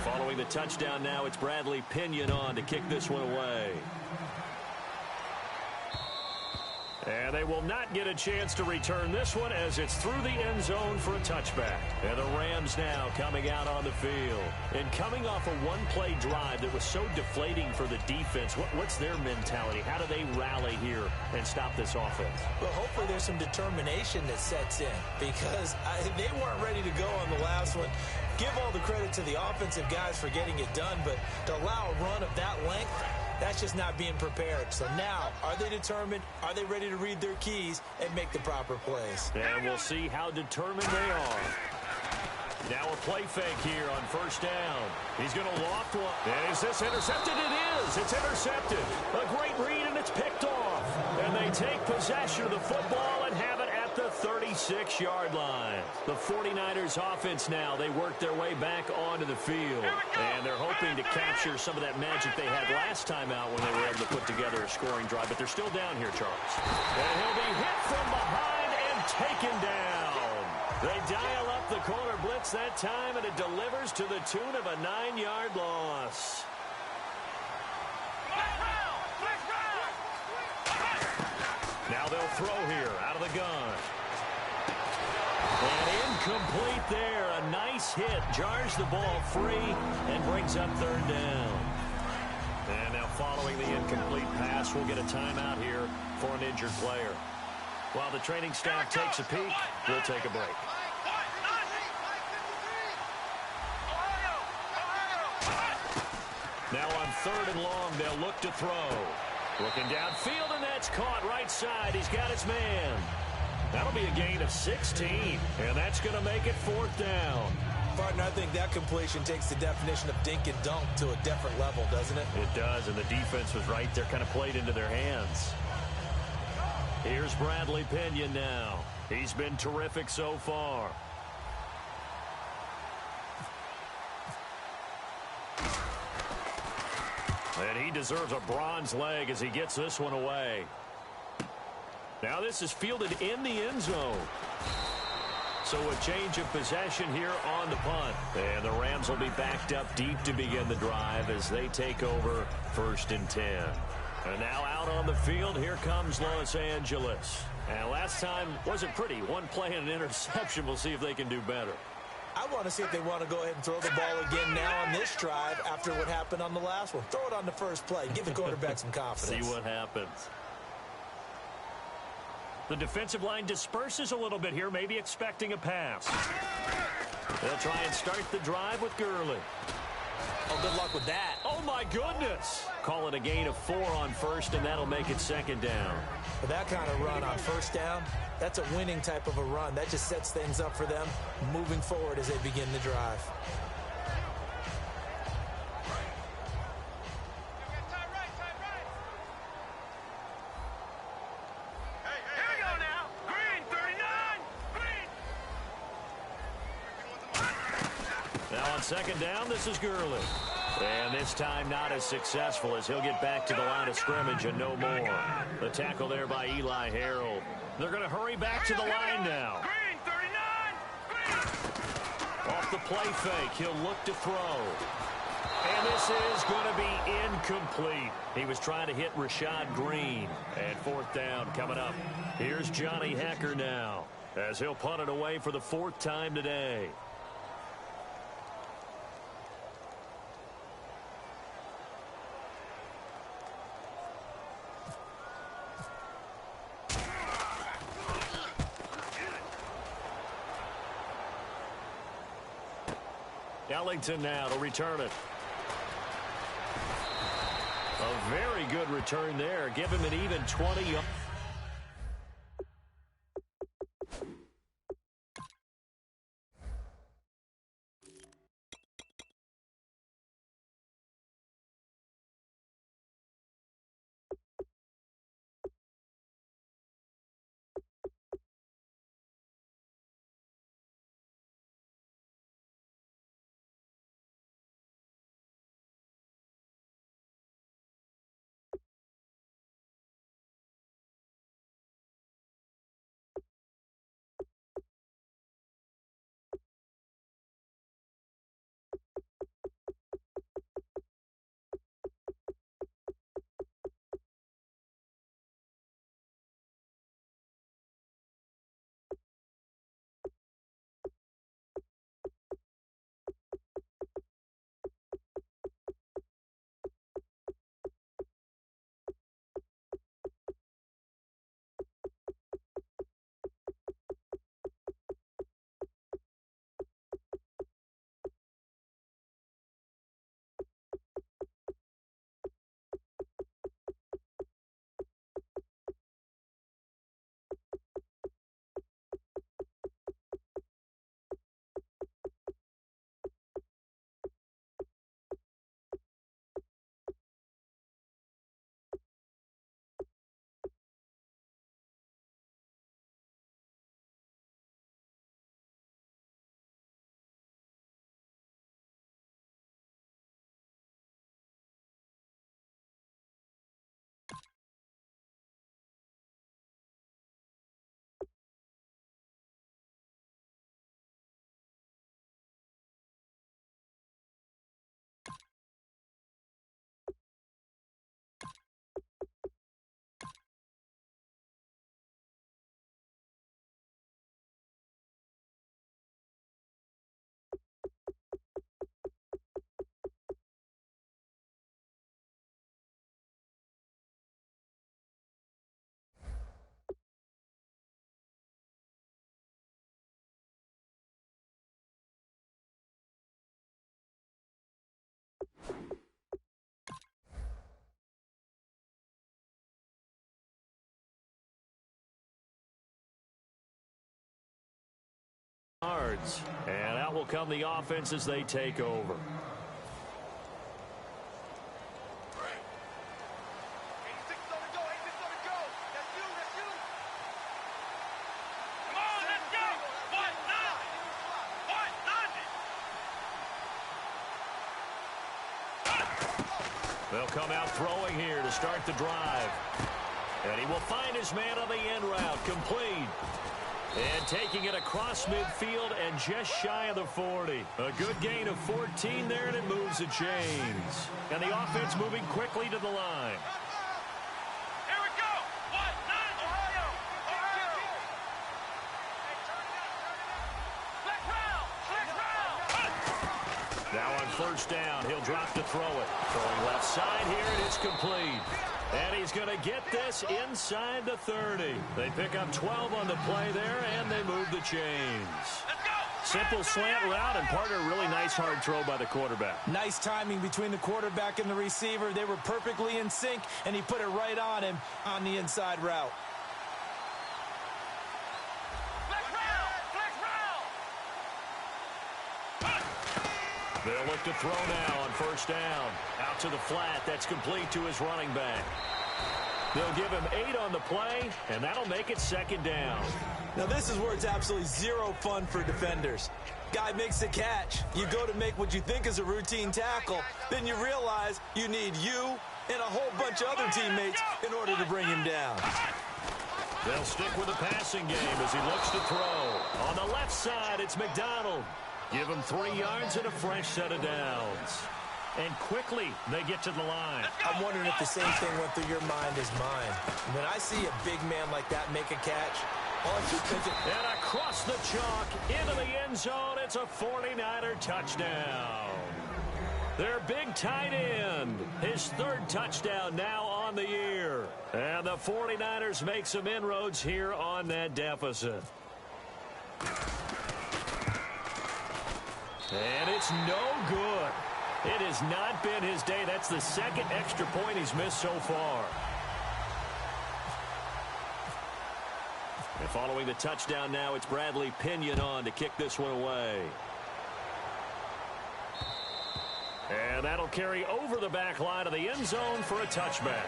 Following the touchdown now, it's Bradley Pinion on to kick this one away. And they will not get a chance to return this one as it's through the end zone for a touchback. And the Rams now coming out on the field. And coming off a one-play drive that was so deflating for the defense, what's their mentality? How do they rally here and stop this offense? Well, hopefully there's some determination that sets in because they weren't ready to go on the last one. Give all the credit to the offensive guys for getting it done, but to allow a run of that length, that's just not being prepared. So now, are they determined? Are they ready to read their keys and make the proper plays? And we'll see how determined they are. Now a play fake here on first down. He's going to loft one. And is this intercepted? It is. It's intercepted. A great read, and it's picked off. And they take possession of the football and have it at the 36-yard line. The 49ers offense now, they work their way back onto the field. And they're hoping to capture some of that magic they had last time out when they were able to put together a scoring drive. But they're still down here, Charles. And he'll be hit from behind and taken down. They dial up the corner blitz that time, and it delivers to the tune of a 9-yard loss. Now they'll throw here out of the gun. And incomplete there. A nice hit. Jars the ball free and brings up third down. And now following the incomplete pass, we'll get a timeout here for an injured player. While the training staff takes a peek, we'll take a break. Now on third and long, they'll look to throw. Looking downfield, and that's caught right side. He's got his man. That'll be a gain of 16, and that's going to make it fourth down. Partner, I think that completion takes the definition of dink and dunk to a different level, doesn't it? It does, and the defense was right there, kind of played into their hands. Here's Bradley Pinion now. He's been terrific so far. And he deserves a bronze leg as he gets this one away. Now this is fielded in the end zone. So a change of possession here on the punt. And the Rams will be backed up deep to begin the drive as they take over 1st and 10. And now out on the field, here comes Los Angeles. And last time wasn't pretty. One play and an interception. We'll see if they can do better. I want to see if they want to go ahead and throw the ball again now on this drive after what happened on the last one. Throw it on the first play. Give the quarterback some confidence. See what happens. The defensive line disperses a little bit here, maybe expecting a pass. They'll try and start the drive with Gurley. Oh, good luck with that. Oh, my goodness. Call it a gain of 4 on first, and that'll make it second down. For that kind of run on first down, that's a winning type of a run. That just sets things up for them moving forward as they begin the drive. Now on second down, this is Gurley. And this time not as successful as he'll get back to the line of scrimmage and no more. The tackle there by Eli Harold. They're going to hurry back to the line now. Off the play fake, he'll look to throw. And this is going to be incomplete. He was trying to hit Rashad Green. And fourth down coming up. Here's Johnny Hecker now as he'll punt it away for the 4th time today. Ellington now to return it. A very good return there. Give him an even 20. yards. And out will come the offense as they take over. They'll come out throwing here to start the drive. And he will find his man on the end route, complete. And taking it across midfield and just shy of the 40. A good gain of 14 there, and it moves the chains. And the offense moving quickly to the line. Here we go. Ohio. Now on first down, he'll drop to throw it. Throwing left side here, and it's complete. And he's going to get this inside the 30. They pick up 12 on the play there, and they move the chains. Simple slant route, and partner, really nice hard throw by the quarterback. Nice timing between the quarterback and the receiver. They were perfectly in sync, and he put it right on him on the inside route. They'll look to throw now on first down. Out to the flat. That's complete to his running back. They'll give him 8 on the play, and that'll make it second down. Now this is where it's absolutely zero fun for defenders. Guy makes a catch. You go to make what you think is a routine tackle. Then you realize you need you and a whole bunch of other teammates in order to bring him down. They'll stick with the passing game as he looks to throw. On the left side, it's McDonald. Give him 3 yards and a fresh set of downs. And quickly, they get to the line. I'm wondering if the same thing went through your mind as mine. When I see a big man like that make a catch, all I keep thinking... And across the chalk, into the end zone, it's a 49er touchdown. Their big tight end, his 3rd touchdown now on the year. And the 49ers make some inroads here on that deficit. And it's no good. It has not been his day. That's the 2nd extra point he's missed so far. And following the touchdown now, it's Bradley Pinion on to kick this one away. And that'll carry over the back line of the end zone for a touchback.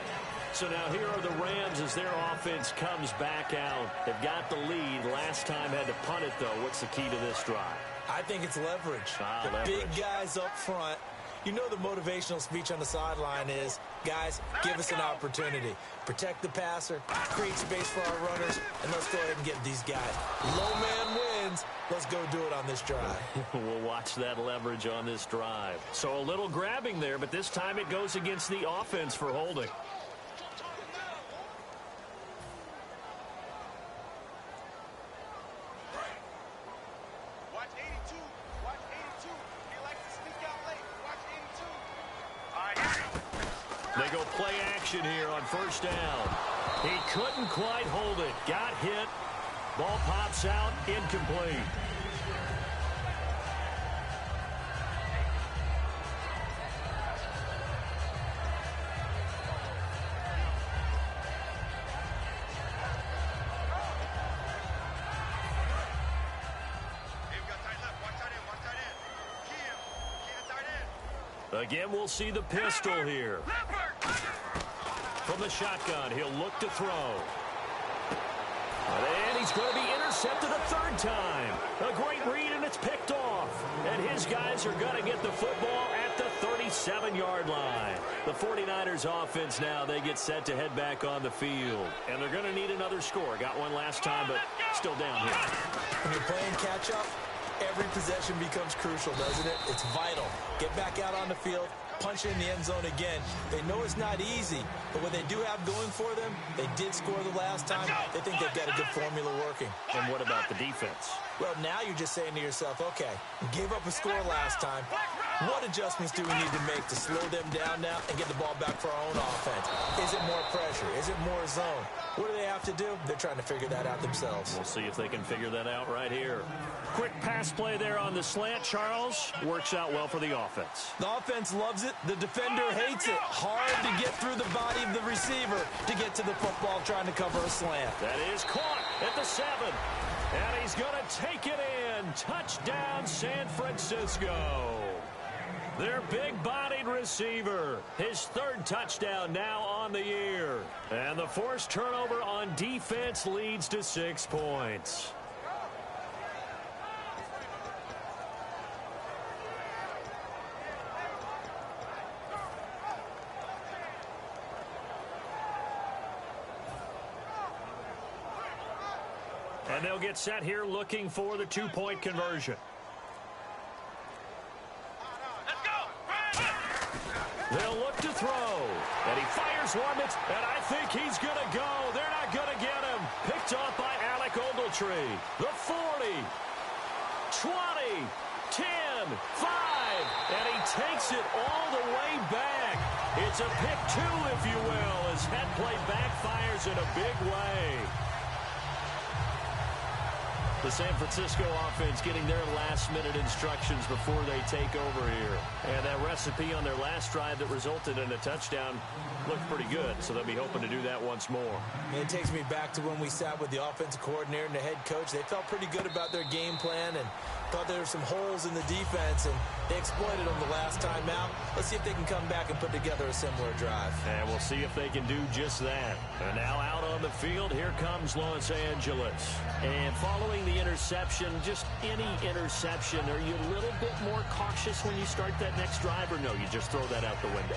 So now here are the Rams as their offense comes back out. They've got the lead. Last time had to punt it, though. What's the key to this drive? I think it's leverage. Leverage. Big guys up front. You know the motivational speech on the sideline is, guys, give us an opportunity. Protect the passer, create space for our runners, and let's go ahead and get these guys. Low man wins. Let's go do it on this drive. We'll watch that leverage on this drive. So a little grabbing there, but this time it goes against the offense for holding. They go play action here on first down. He couldn't quite hold it. Got hit. Ball pops out. Incomplete. Again, we'll see the pistol here. From the shotgun, he'll look to throw. And he's going to be intercepted a 3rd time. A great read, and it's picked off. And his guys are going to get the football at the 37-yard line. The 49ers offense now, they get set to head back on the field. And they're going to need another score. Got one last time, but still down here. When you're playing catch-up, every possession becomes crucial, doesn't it? It's vital. Get back out on the field, punch in the end zone again. They know it's not easy, but what they do have going for them, they did score the last time. They think they've got a good formula working. And what about the defense? Well, now you're just saying to yourself, okay, we gave up a score last time. What adjustments do we need to make to slow them down now and get the ball back for our own offense? Is it more pressure? Is it more zone? What do they have to do? They're trying to figure that out themselves. We'll see if they can figure that out right here. Quick pass play there on the slant, Charles. Works out well for the offense. The offense loves it. The defender hates it. Hard to get through the body of the receiver to get to the football trying to cover a slant. That is caught at the 7. And he's going to take it in. Touchdown, San Francisco. Their big-bodied receiver. His third touchdown now on the year. And the forced turnover on defense leads to 6 points. And they'll get set here looking for the 2-point conversion. Let's go. They'll look to throw. And he fires one, and I think he's going to go. They're not going to get him. Picked off by Alec Ogletree. The 40, 20, 10, 5. And he takes it all the way back. It's a pick 2, if you will, as head play backfires in a big way. The San Francisco offense getting their last-minute instructions before they take over here. And that recipe on their last drive that resulted in a touchdown looked pretty good, so they'll be hoping to do that once more. It takes me back to when we sat with the offensive coordinator and the head coach. They felt pretty good about their game plan and thought there were some holes in the defense, and they exploited them the last time out. Let's see if they can come back and put together a similar drive. And we'll see if they can do just that. And now out on the field, here comes Los Angeles. And following the interception, just any interception, are you a little bit more cautious when you start that next drive, or no, you just throw that out the window?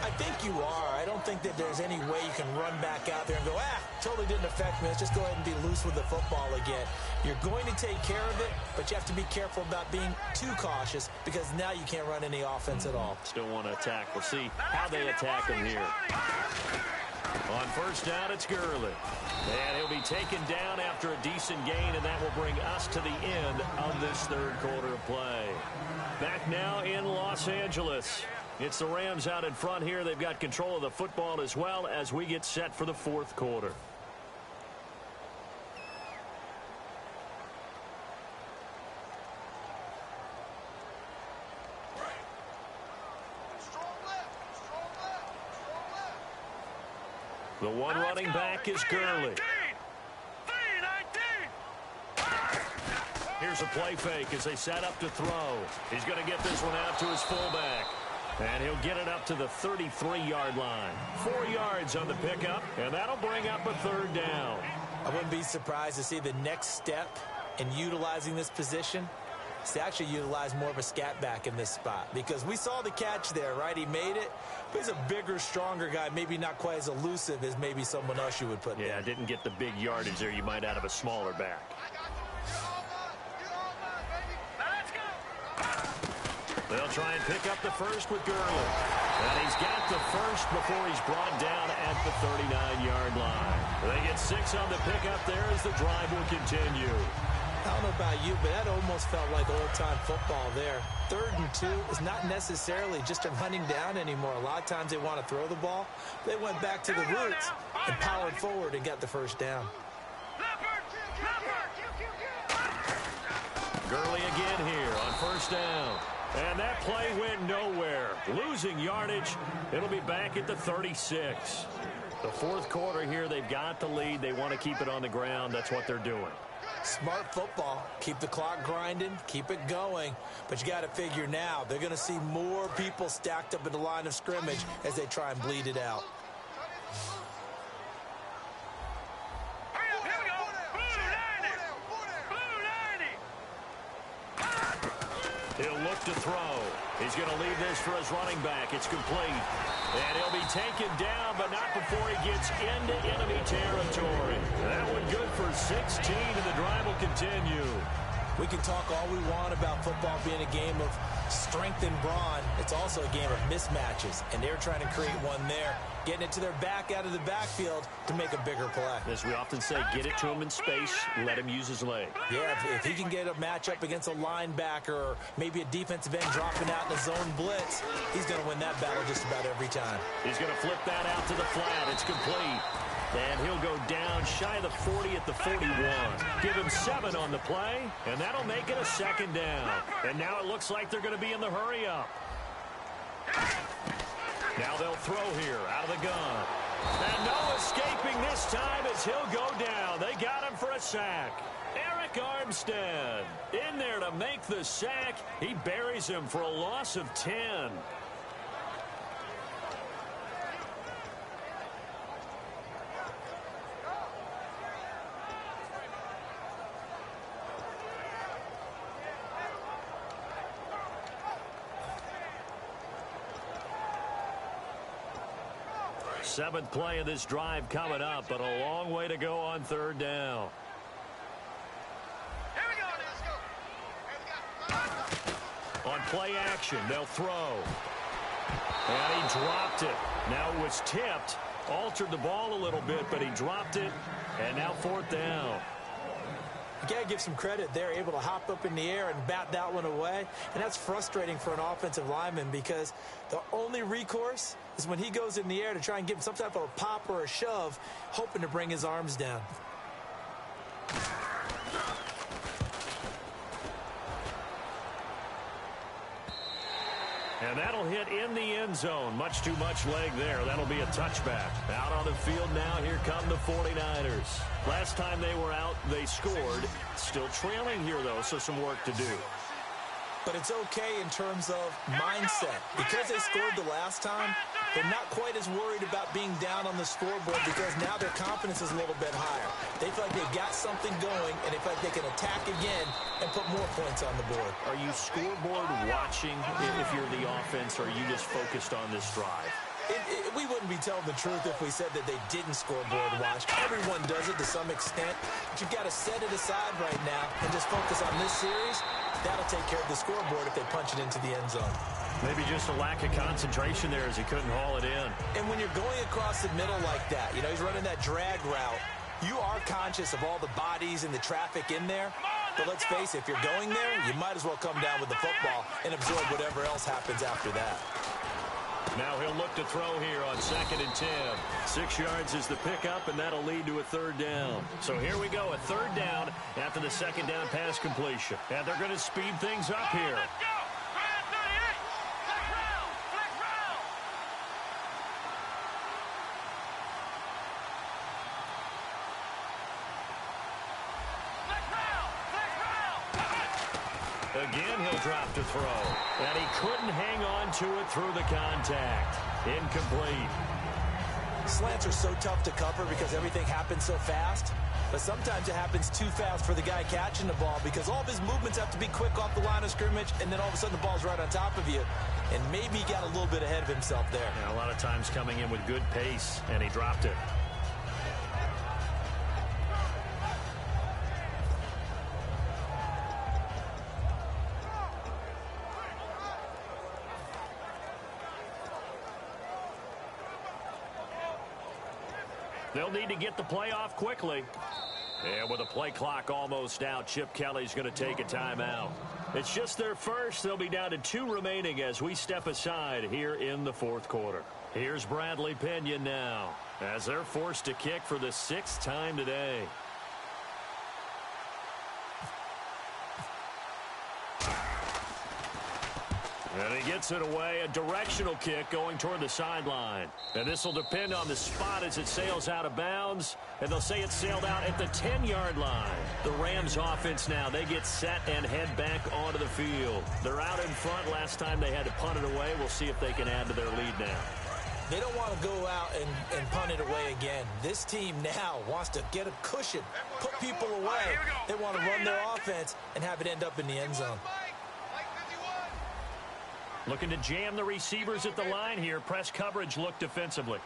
I think you are. I don't think that there's any way you can run back out there and go, totally didn't affect me. Let's just go ahead and be loose with the football again. You're going to take care of it, but you have to be careful about being too cautious because now you can't run any offense at all. Still want to attack. We'll see how they attack him here. On first down, it's Gurley. And he'll be taken down after a decent gain, and that will bring us to the end of this third quarter of play. Back now in Los Angeles. It's the Rams out in front here. They've got control of the football as well as we get set for the fourth quarter. The one running back is Gurley. Here's a play fake as they set up to throw. He's going to get this one out to his fullback. And he'll get it up to the 33-yard line. 4 yards on the pickup, and that'll bring up a third down. I wouldn't be surprised to see the next step in utilizing this position is to actually utilize more of a scat back in this spot. Because we saw the catch there, right? He made it, but he's a bigger, stronger guy, maybe not quite as elusive as maybe someone else you would put there. Yeah, didn't get the big yardage there you might out of a smaller back. They'll try and pick up the first with Gurley. And he's got the first before he's brought down at the 39-yard line. They get 6 on the pickup there as the drive will continue. I don't know about you, but that almost felt like old-time football there. 3rd and 2 is not necessarily just a running down anymore. A lot of times they want to throw the ball. They went back to the roots and powered forward and got the first down. Gurley again here on first down. And that play went nowhere. Losing yardage. It'll be back at the 36. The fourth quarter here, they've got the lead. They want to keep it on the ground. That's what they're doing. Smart football. Keep the clock grinding. Keep it going. But you got to figure now, they're going to see more people stacked up at the line of scrimmage as they try and bleed it out. He'll look to throw. He's going to leave this for his running back. It's complete. And he'll be taken down, but not before he gets into enemy territory. That one good for 16, and the drive will continue. We can talk all we want about football being a game of strength and brawn. It's also a game of mismatches, and they're trying to create one there, getting it to their back out of the backfield to make a bigger play. As we often say, get it to him in space, let him use his leg. Yeah, if he can get a matchup against a linebacker or maybe a defensive end dropping out in a zone blitz, he's going to win that battle just about every time. He's going to flip that out to the flat. It's complete. And he'll go down shy of the 40 at the 41. Give him 7 on the play, and that'll make it a second down. And now it looks like they're going to be in the hurry-up. Now they'll throw here out of the gun. And no escaping this time as he'll go down. They got him for a sack. Eric Armstead in there to make the sack. He buries him for a loss of 10. Seventh play of this drive coming up, but a long way to go on third down. Here we go, let's go. On play action, they'll throw. And he dropped it. Now it was tipped, altered the ball a little bit, but he dropped it, and now fourth down. You got to give some credit. They're able to hop up in the air and bat that one away. And that's frustrating for an offensive lineman because the only recourse is when he goes in the air to try and give him some type of a pop or a shove, hoping to bring his arms down. And that'll hit in the end zone. Much too much leg there. That'll be a touchback. Out on the field now, here come the 49ers. Last time they were out, they scored. Still trailing here, though, so some work to do. But it's okay in terms of mindset. Because they scored the last time, they're not quite as worried about being down on the scoreboard because now their confidence is a little bit higher. They feel like they've got something going, and they feel like they can attack again and put more points on the board. Are you scoreboard watching if you're the offense, or are you just focused on this drive? We wouldn't be telling the truth if we said that they didn't scoreboard watch. Everyone does it to some extent. But you've got to set it aside right now and just focus on this series. That'll take care of the scoreboard if they punch it into the end zone. Maybe just a lack of concentration there as he couldn't haul it in. And when you're going across the middle like that, you know, he's running that drag route, you are conscious of all the bodies and the traffic in there. But let's face it, if you're going there, you might as well come down with the football and absorb whatever else happens after that. Now he'll look to throw here on 2nd and 10. 6 yards is the pickup, and that'll lead to a third down. So here we go, a third down after the second down pass completion. And they're going to speed things up here. Let's go. Grand 38. Flex round. Flex round. Flex round. Flex round. Again, he'll drop to throw. And he couldn't hang on to it through the contact. Incomplete. Slants are so tough to cover because everything happens so fast. But sometimes it happens too fast for the guy catching the ball because all of his movements have to be quick off the line of scrimmage, and then all of a sudden the ball's right on top of you. And maybe he got a little bit ahead of himself there. Yeah, a lot of times coming in with good pace, and he dropped it. They'll need to get the play off quickly. And with the play clock almost out, Chip Kelly's going to take a timeout. It's just their first. They'll be down to 2 remaining as we step aside here in the fourth quarter. Here's Bradley Pinion now as they're forced to kick for the 6th time today. And he gets it away, a directional kick going toward the sideline. And this will depend on the spot as it sails out of bounds. And they'll say it sailed out at the 10-yard line. The Rams offense now, they get set and head back onto the field. They're out in front. Last time they had to punt it away. We'll see if they can add to their lead now. They don't want to go out and punt it away again. This team now wants to get a cushion, put people away. They want to run their offense and have it end up in the end zone. Looking to jam the receivers at the line here. Press coverage look defensively.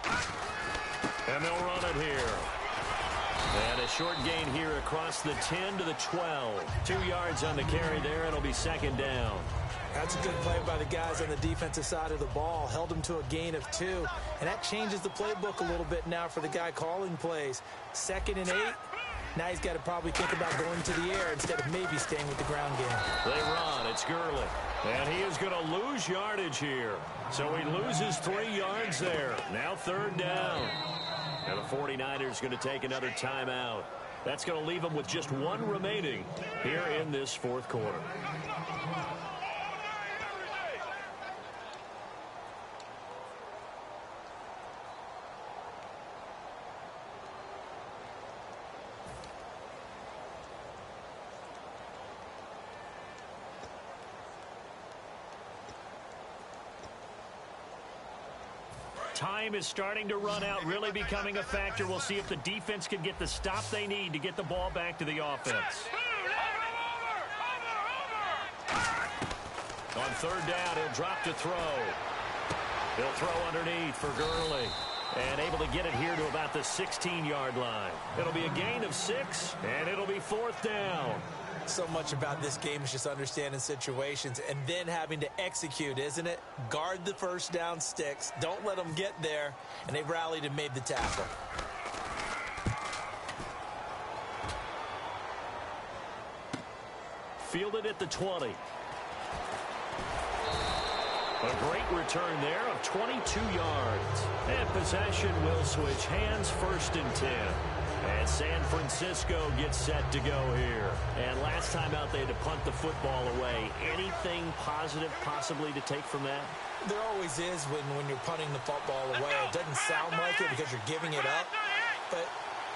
And they'll run it here. And a short gain here across the 10 to the 12. 2 yards on the carry there. It'll be 2nd down. That's a good play by the guys on the defensive side of the ball. Held them to a gain of 2. And that changes the playbook a little bit now for the guy calling plays. 2nd and 8. Now he's got to probably think about going to the air instead of maybe staying with the ground game. They run. It's Gurley. And he is going to lose yardage here. So he loses 3 yards there. Now 3rd down. And the 49ers going to take another timeout. That's going to leave them with just 1 remaining here in this fourth quarter. Time is starting to run out, really becoming a factor. We'll see if the defense can get the stop they need to get the ball back to the offense. On third down, he'll drop to throw. He'll throw underneath for Gurley. And able to get it here to about the 16-yard line. It'll be a gain of 6, and it'll be 4th down. So much about this game is just understanding situations and then having to execute, isn't it? Guard the first down sticks. Don't let them get there. And they rallied and made the tackle. Fielded at the 20. A great return there of 22 yards. And possession will switch hands, 1st and 10. And San Francisco gets set to go here. And last time out, they had to punt the football away. Anything positive possibly to take from that? There always is when you're punting the football away. It doesn't sound like it because you're giving it up. But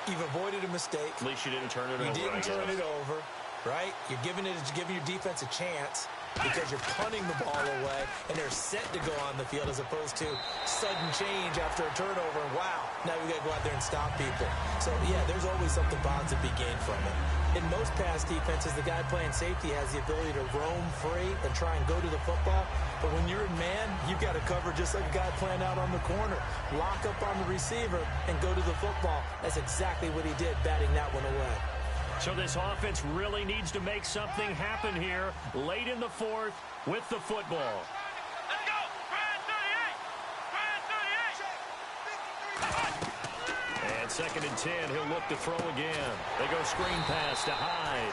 you've avoided a mistake. At least you didn't turn it over. You didn't turn it over, right? You're giving your defense a chance because you're punting the ball away, and they're set to go on the field as opposed to sudden change after a turnover. And wow, now we got to go out there and stop people. So, yeah, there's always something positive to be gained from it. In most pass defenses, the guy playing safety has the ability to roam free and try and go to the football. But when you're in man, you've got to cover just like a guy playing out on the corner. Lock up on the receiver and go to the football. That's exactly what he did, batting that one away. So this offense really needs to make something happen here late in the 4th with the football. Let's go! Brad 38! And 2nd and 10, he'll look to throw again. They go screen pass to Hyde.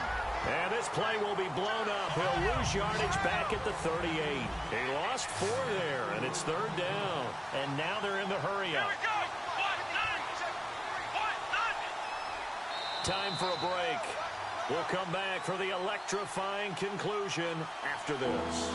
And this play will be blown up. He'll lose yardage back at the 38. He lost 4 there, and it's 3rd down. And now they're in the hurry-up. Time for a break. We'll come back for the electrifying conclusion after this.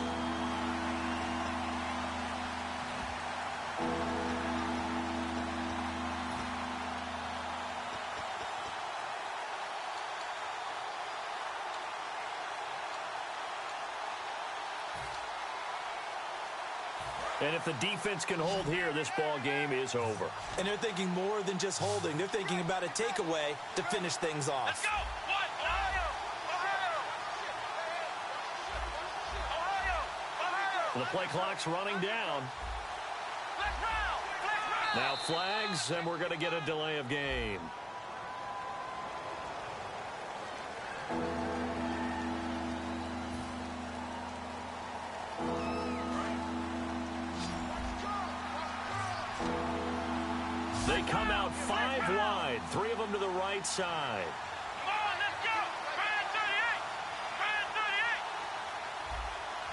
And if the defense can hold here, this ball game is over. And they're thinking more than just holding. They're thinking about a takeaway to finish things off. Let's go! Ohio! The play clock's running down. Now flags, and we're going to get a delay of game. They come out 5 wide, 3 of them to the right side. Come on, let's go! Brad 38! Brad 38!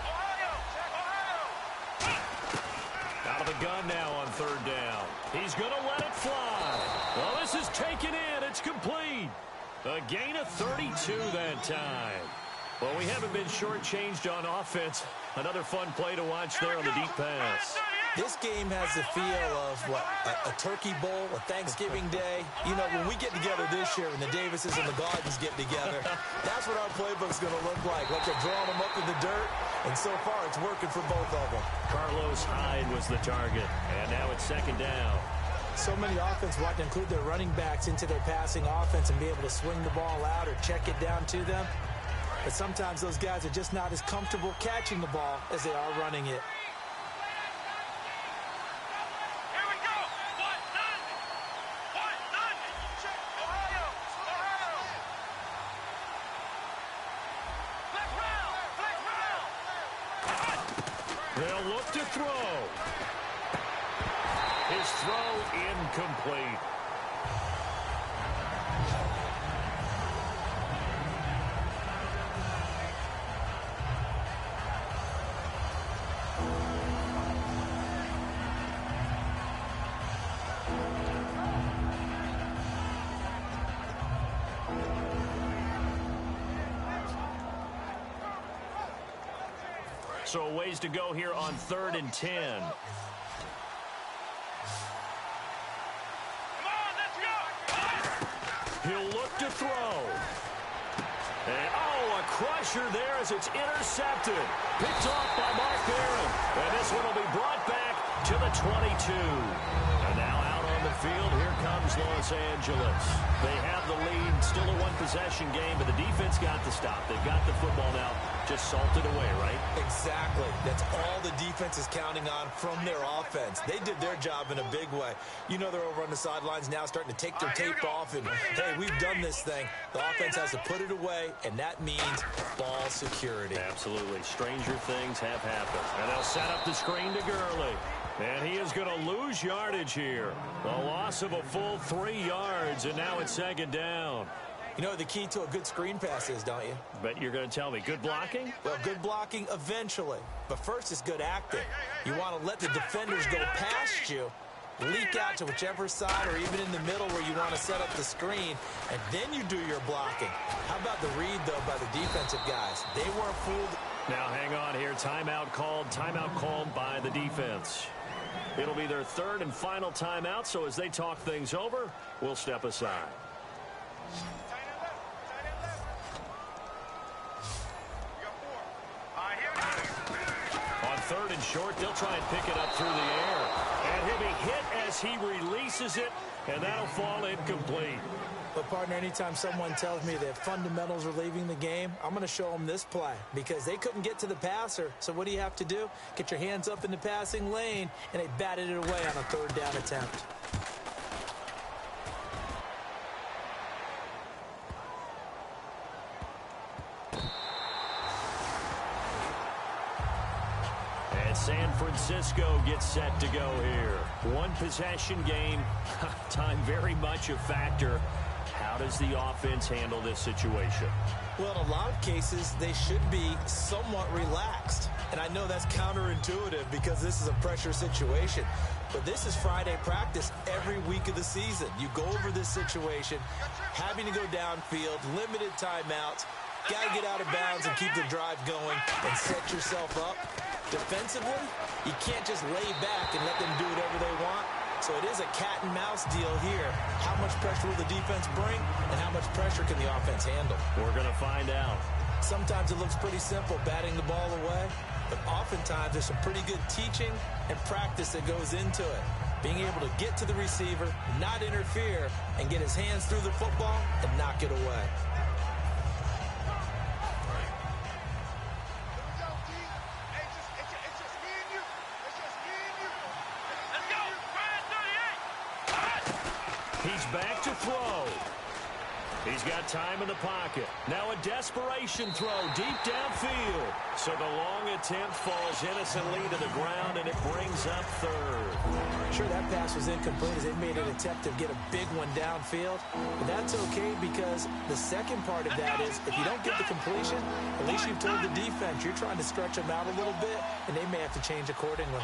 Ohio! Out of the gun now on 3rd down. He's going to let it fly. Well, this is taken in. It's complete. A gain of 32 that time. Well, we haven't been shortchanged on offense. Another fun play to watch there on the deep pass. This game has the feel of, what, a turkey bowl, a Thanksgiving day. You know, when we get together this year and the Davises and the Gardens get together, that's what our playbook's going to look like they're drawing them up in the dirt, and so far it's working for both of them. Carlos Hyde was the target, and now it's 2nd down. So many offenses want to include their running backs into their passing offense and be able to swing the ball out or check it down to them. But sometimes those guys are just not as comfortable catching the ball as they are running it. They'll look to throw. His throw incomplete. So a ways to go here on 3rd and 10. Come on, let's go! He'll look to throw. And, a crusher there as it's intercepted. Picked off by Mark Barron. And this one will be brought back to the 22. And now out on the field, here comes Los Angeles. They have the lead, still a one-possession game, but the defense got the stop. They've got the football now, just salted away, right? Exactly. That's all the defense is counting on from their offense. They did their job in a big way. You know they're over on the sidelines now starting to take their tape off and, hey, we've done this thing. The offense has to put it away, and that means ball security. Absolutely. Stranger things have happened. And they'll set up the screen to Gurley. And he is going to lose yardage here. A loss of a full 3 yards, and now it's second down. You know what the key to a good screen pass is, don't you? But you're going to tell me, good blocking? Well, good blocking eventually. But first is good acting. You want to let the defenders go past you, leak out to whichever side or even in the middle where you want to set up the screen, and then you do your blocking. How about the read, though, by the defensive guys? They weren't fooled. Now, hang on here. Timeout called by the defense. It'll be their third and final timeout, so as they talk things over, we'll step aside. On third and short, they'll try and pick it up through the air. And he'll be hit as he releases it, and that'll fall incomplete. But, partner, anytime someone tells me that fundamentals are leaving the game, I'm going to show them this play because they couldn't get to the passer. So what do you have to do? Get your hands up in the passing lane, and they batted it away on a third down attempt. And San Francisco gets set to go here. One possession game, time very much a factor. How does the offense handle this situation? Well, in a lot of cases, they should be somewhat relaxed. And I know that's counterintuitive because this is a pressure situation. But this is Friday practice every week of the season. You go over this situation, having to go downfield, limited timeouts, got to get out of bounds and keep the drive going and set yourself up. Defensively, you can't just lay back and let them do whatever they want. So it is a cat and mouse deal here. How much pressure will the defense bring, and how much pressure can the offense handle? We're going to find out. Sometimes it looks pretty simple, batting the ball away, but oftentimes there's some pretty good teaching and practice that goes into it. Being able to get to the receiver, not interfere, and get his hands through the football and knock it away. He's back to throw. He's got time in the pocket. Now a desperation throw deep downfield. So the long attempt falls innocently to the ground, and it brings up third. Sure, that pass was incomplete as they made an attempt to get a big one downfield. But that's okay because the second part of that is if you don't get the completion, at least you've told the defense you're trying to stretch them out a little bit, and they may have to change accordingly.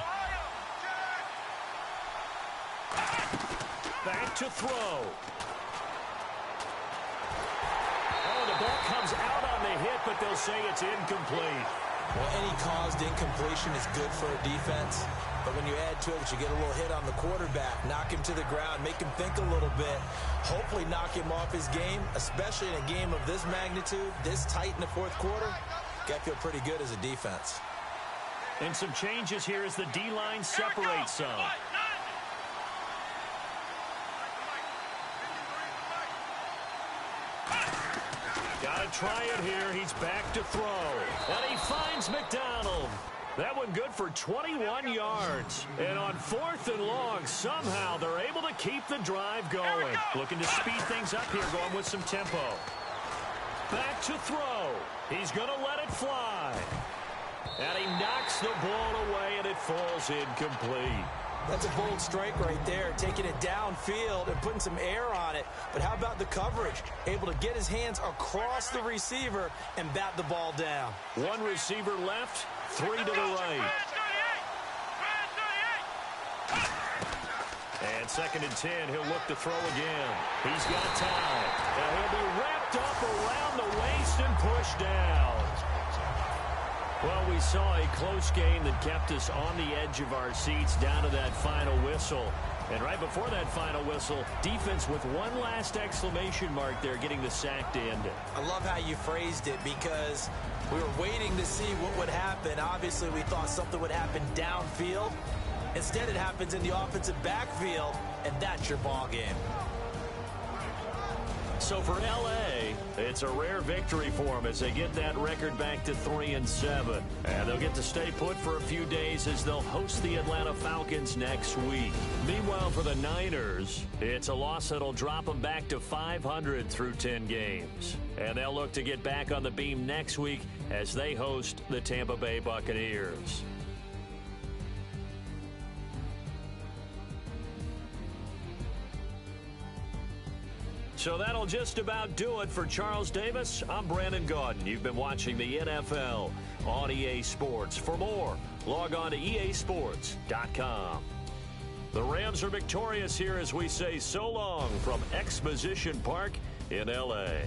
Back to throw. Oh, the ball comes out on the hit, but they'll say it's incomplete. Well, any caused incompletion is good for a defense. But when you add to it that you get a little hit on the quarterback, knock him to the ground, make him think a little bit, hopefully knock him off his game, especially in a game of this magnitude, this tight in the fourth quarter, got to feel pretty good as a defense. And some changes here as the D-line separates some. Got to try it here. He's back to throw. And he finds McDonald. That one good for 21 yards. And on 4th and long, somehow they're able to keep the drive going. Looking to speed things up here, going with some tempo. Back to throw. He's going to let it fly. And he knocks the ball away, and it falls incomplete. That's a bold strike right there, taking it downfield and putting some air on it. But how about the coverage? Able to get his hands across the receiver and bat the ball down. One receiver left, 3 to the right. And 2nd and 10, he'll look to throw again. He's got time. Now he'll be wrapped up around the waist and pushed down. Well, we saw a close game that kept us on the edge of our seats down to that final whistle. And right before that final whistle, defense with one last exclamation mark there, getting the sack to end it. I love how you phrased it because we were waiting to see what would happen. Obviously, we thought something would happen downfield. Instead, it happens in the offensive backfield, and that's your ball game. So for L.A., it's a rare victory for them as they get that record back to 3-7. And they'll get to stay put for a few days as they'll host the Atlanta Falcons next week. Meanwhile, for the Niners, it's a loss that'll drop them back to 500 through 10 games. And they'll look to get back on the beam next week as they host the Tampa Bay Buccaneers. So that'll just about do it for Charles Davis. I'm Brandon Gaudin. You've been watching the NFL on EA Sports. For more, log on to easports.com. The Rams are victorious here as we say so long from Exposition Park in L.A.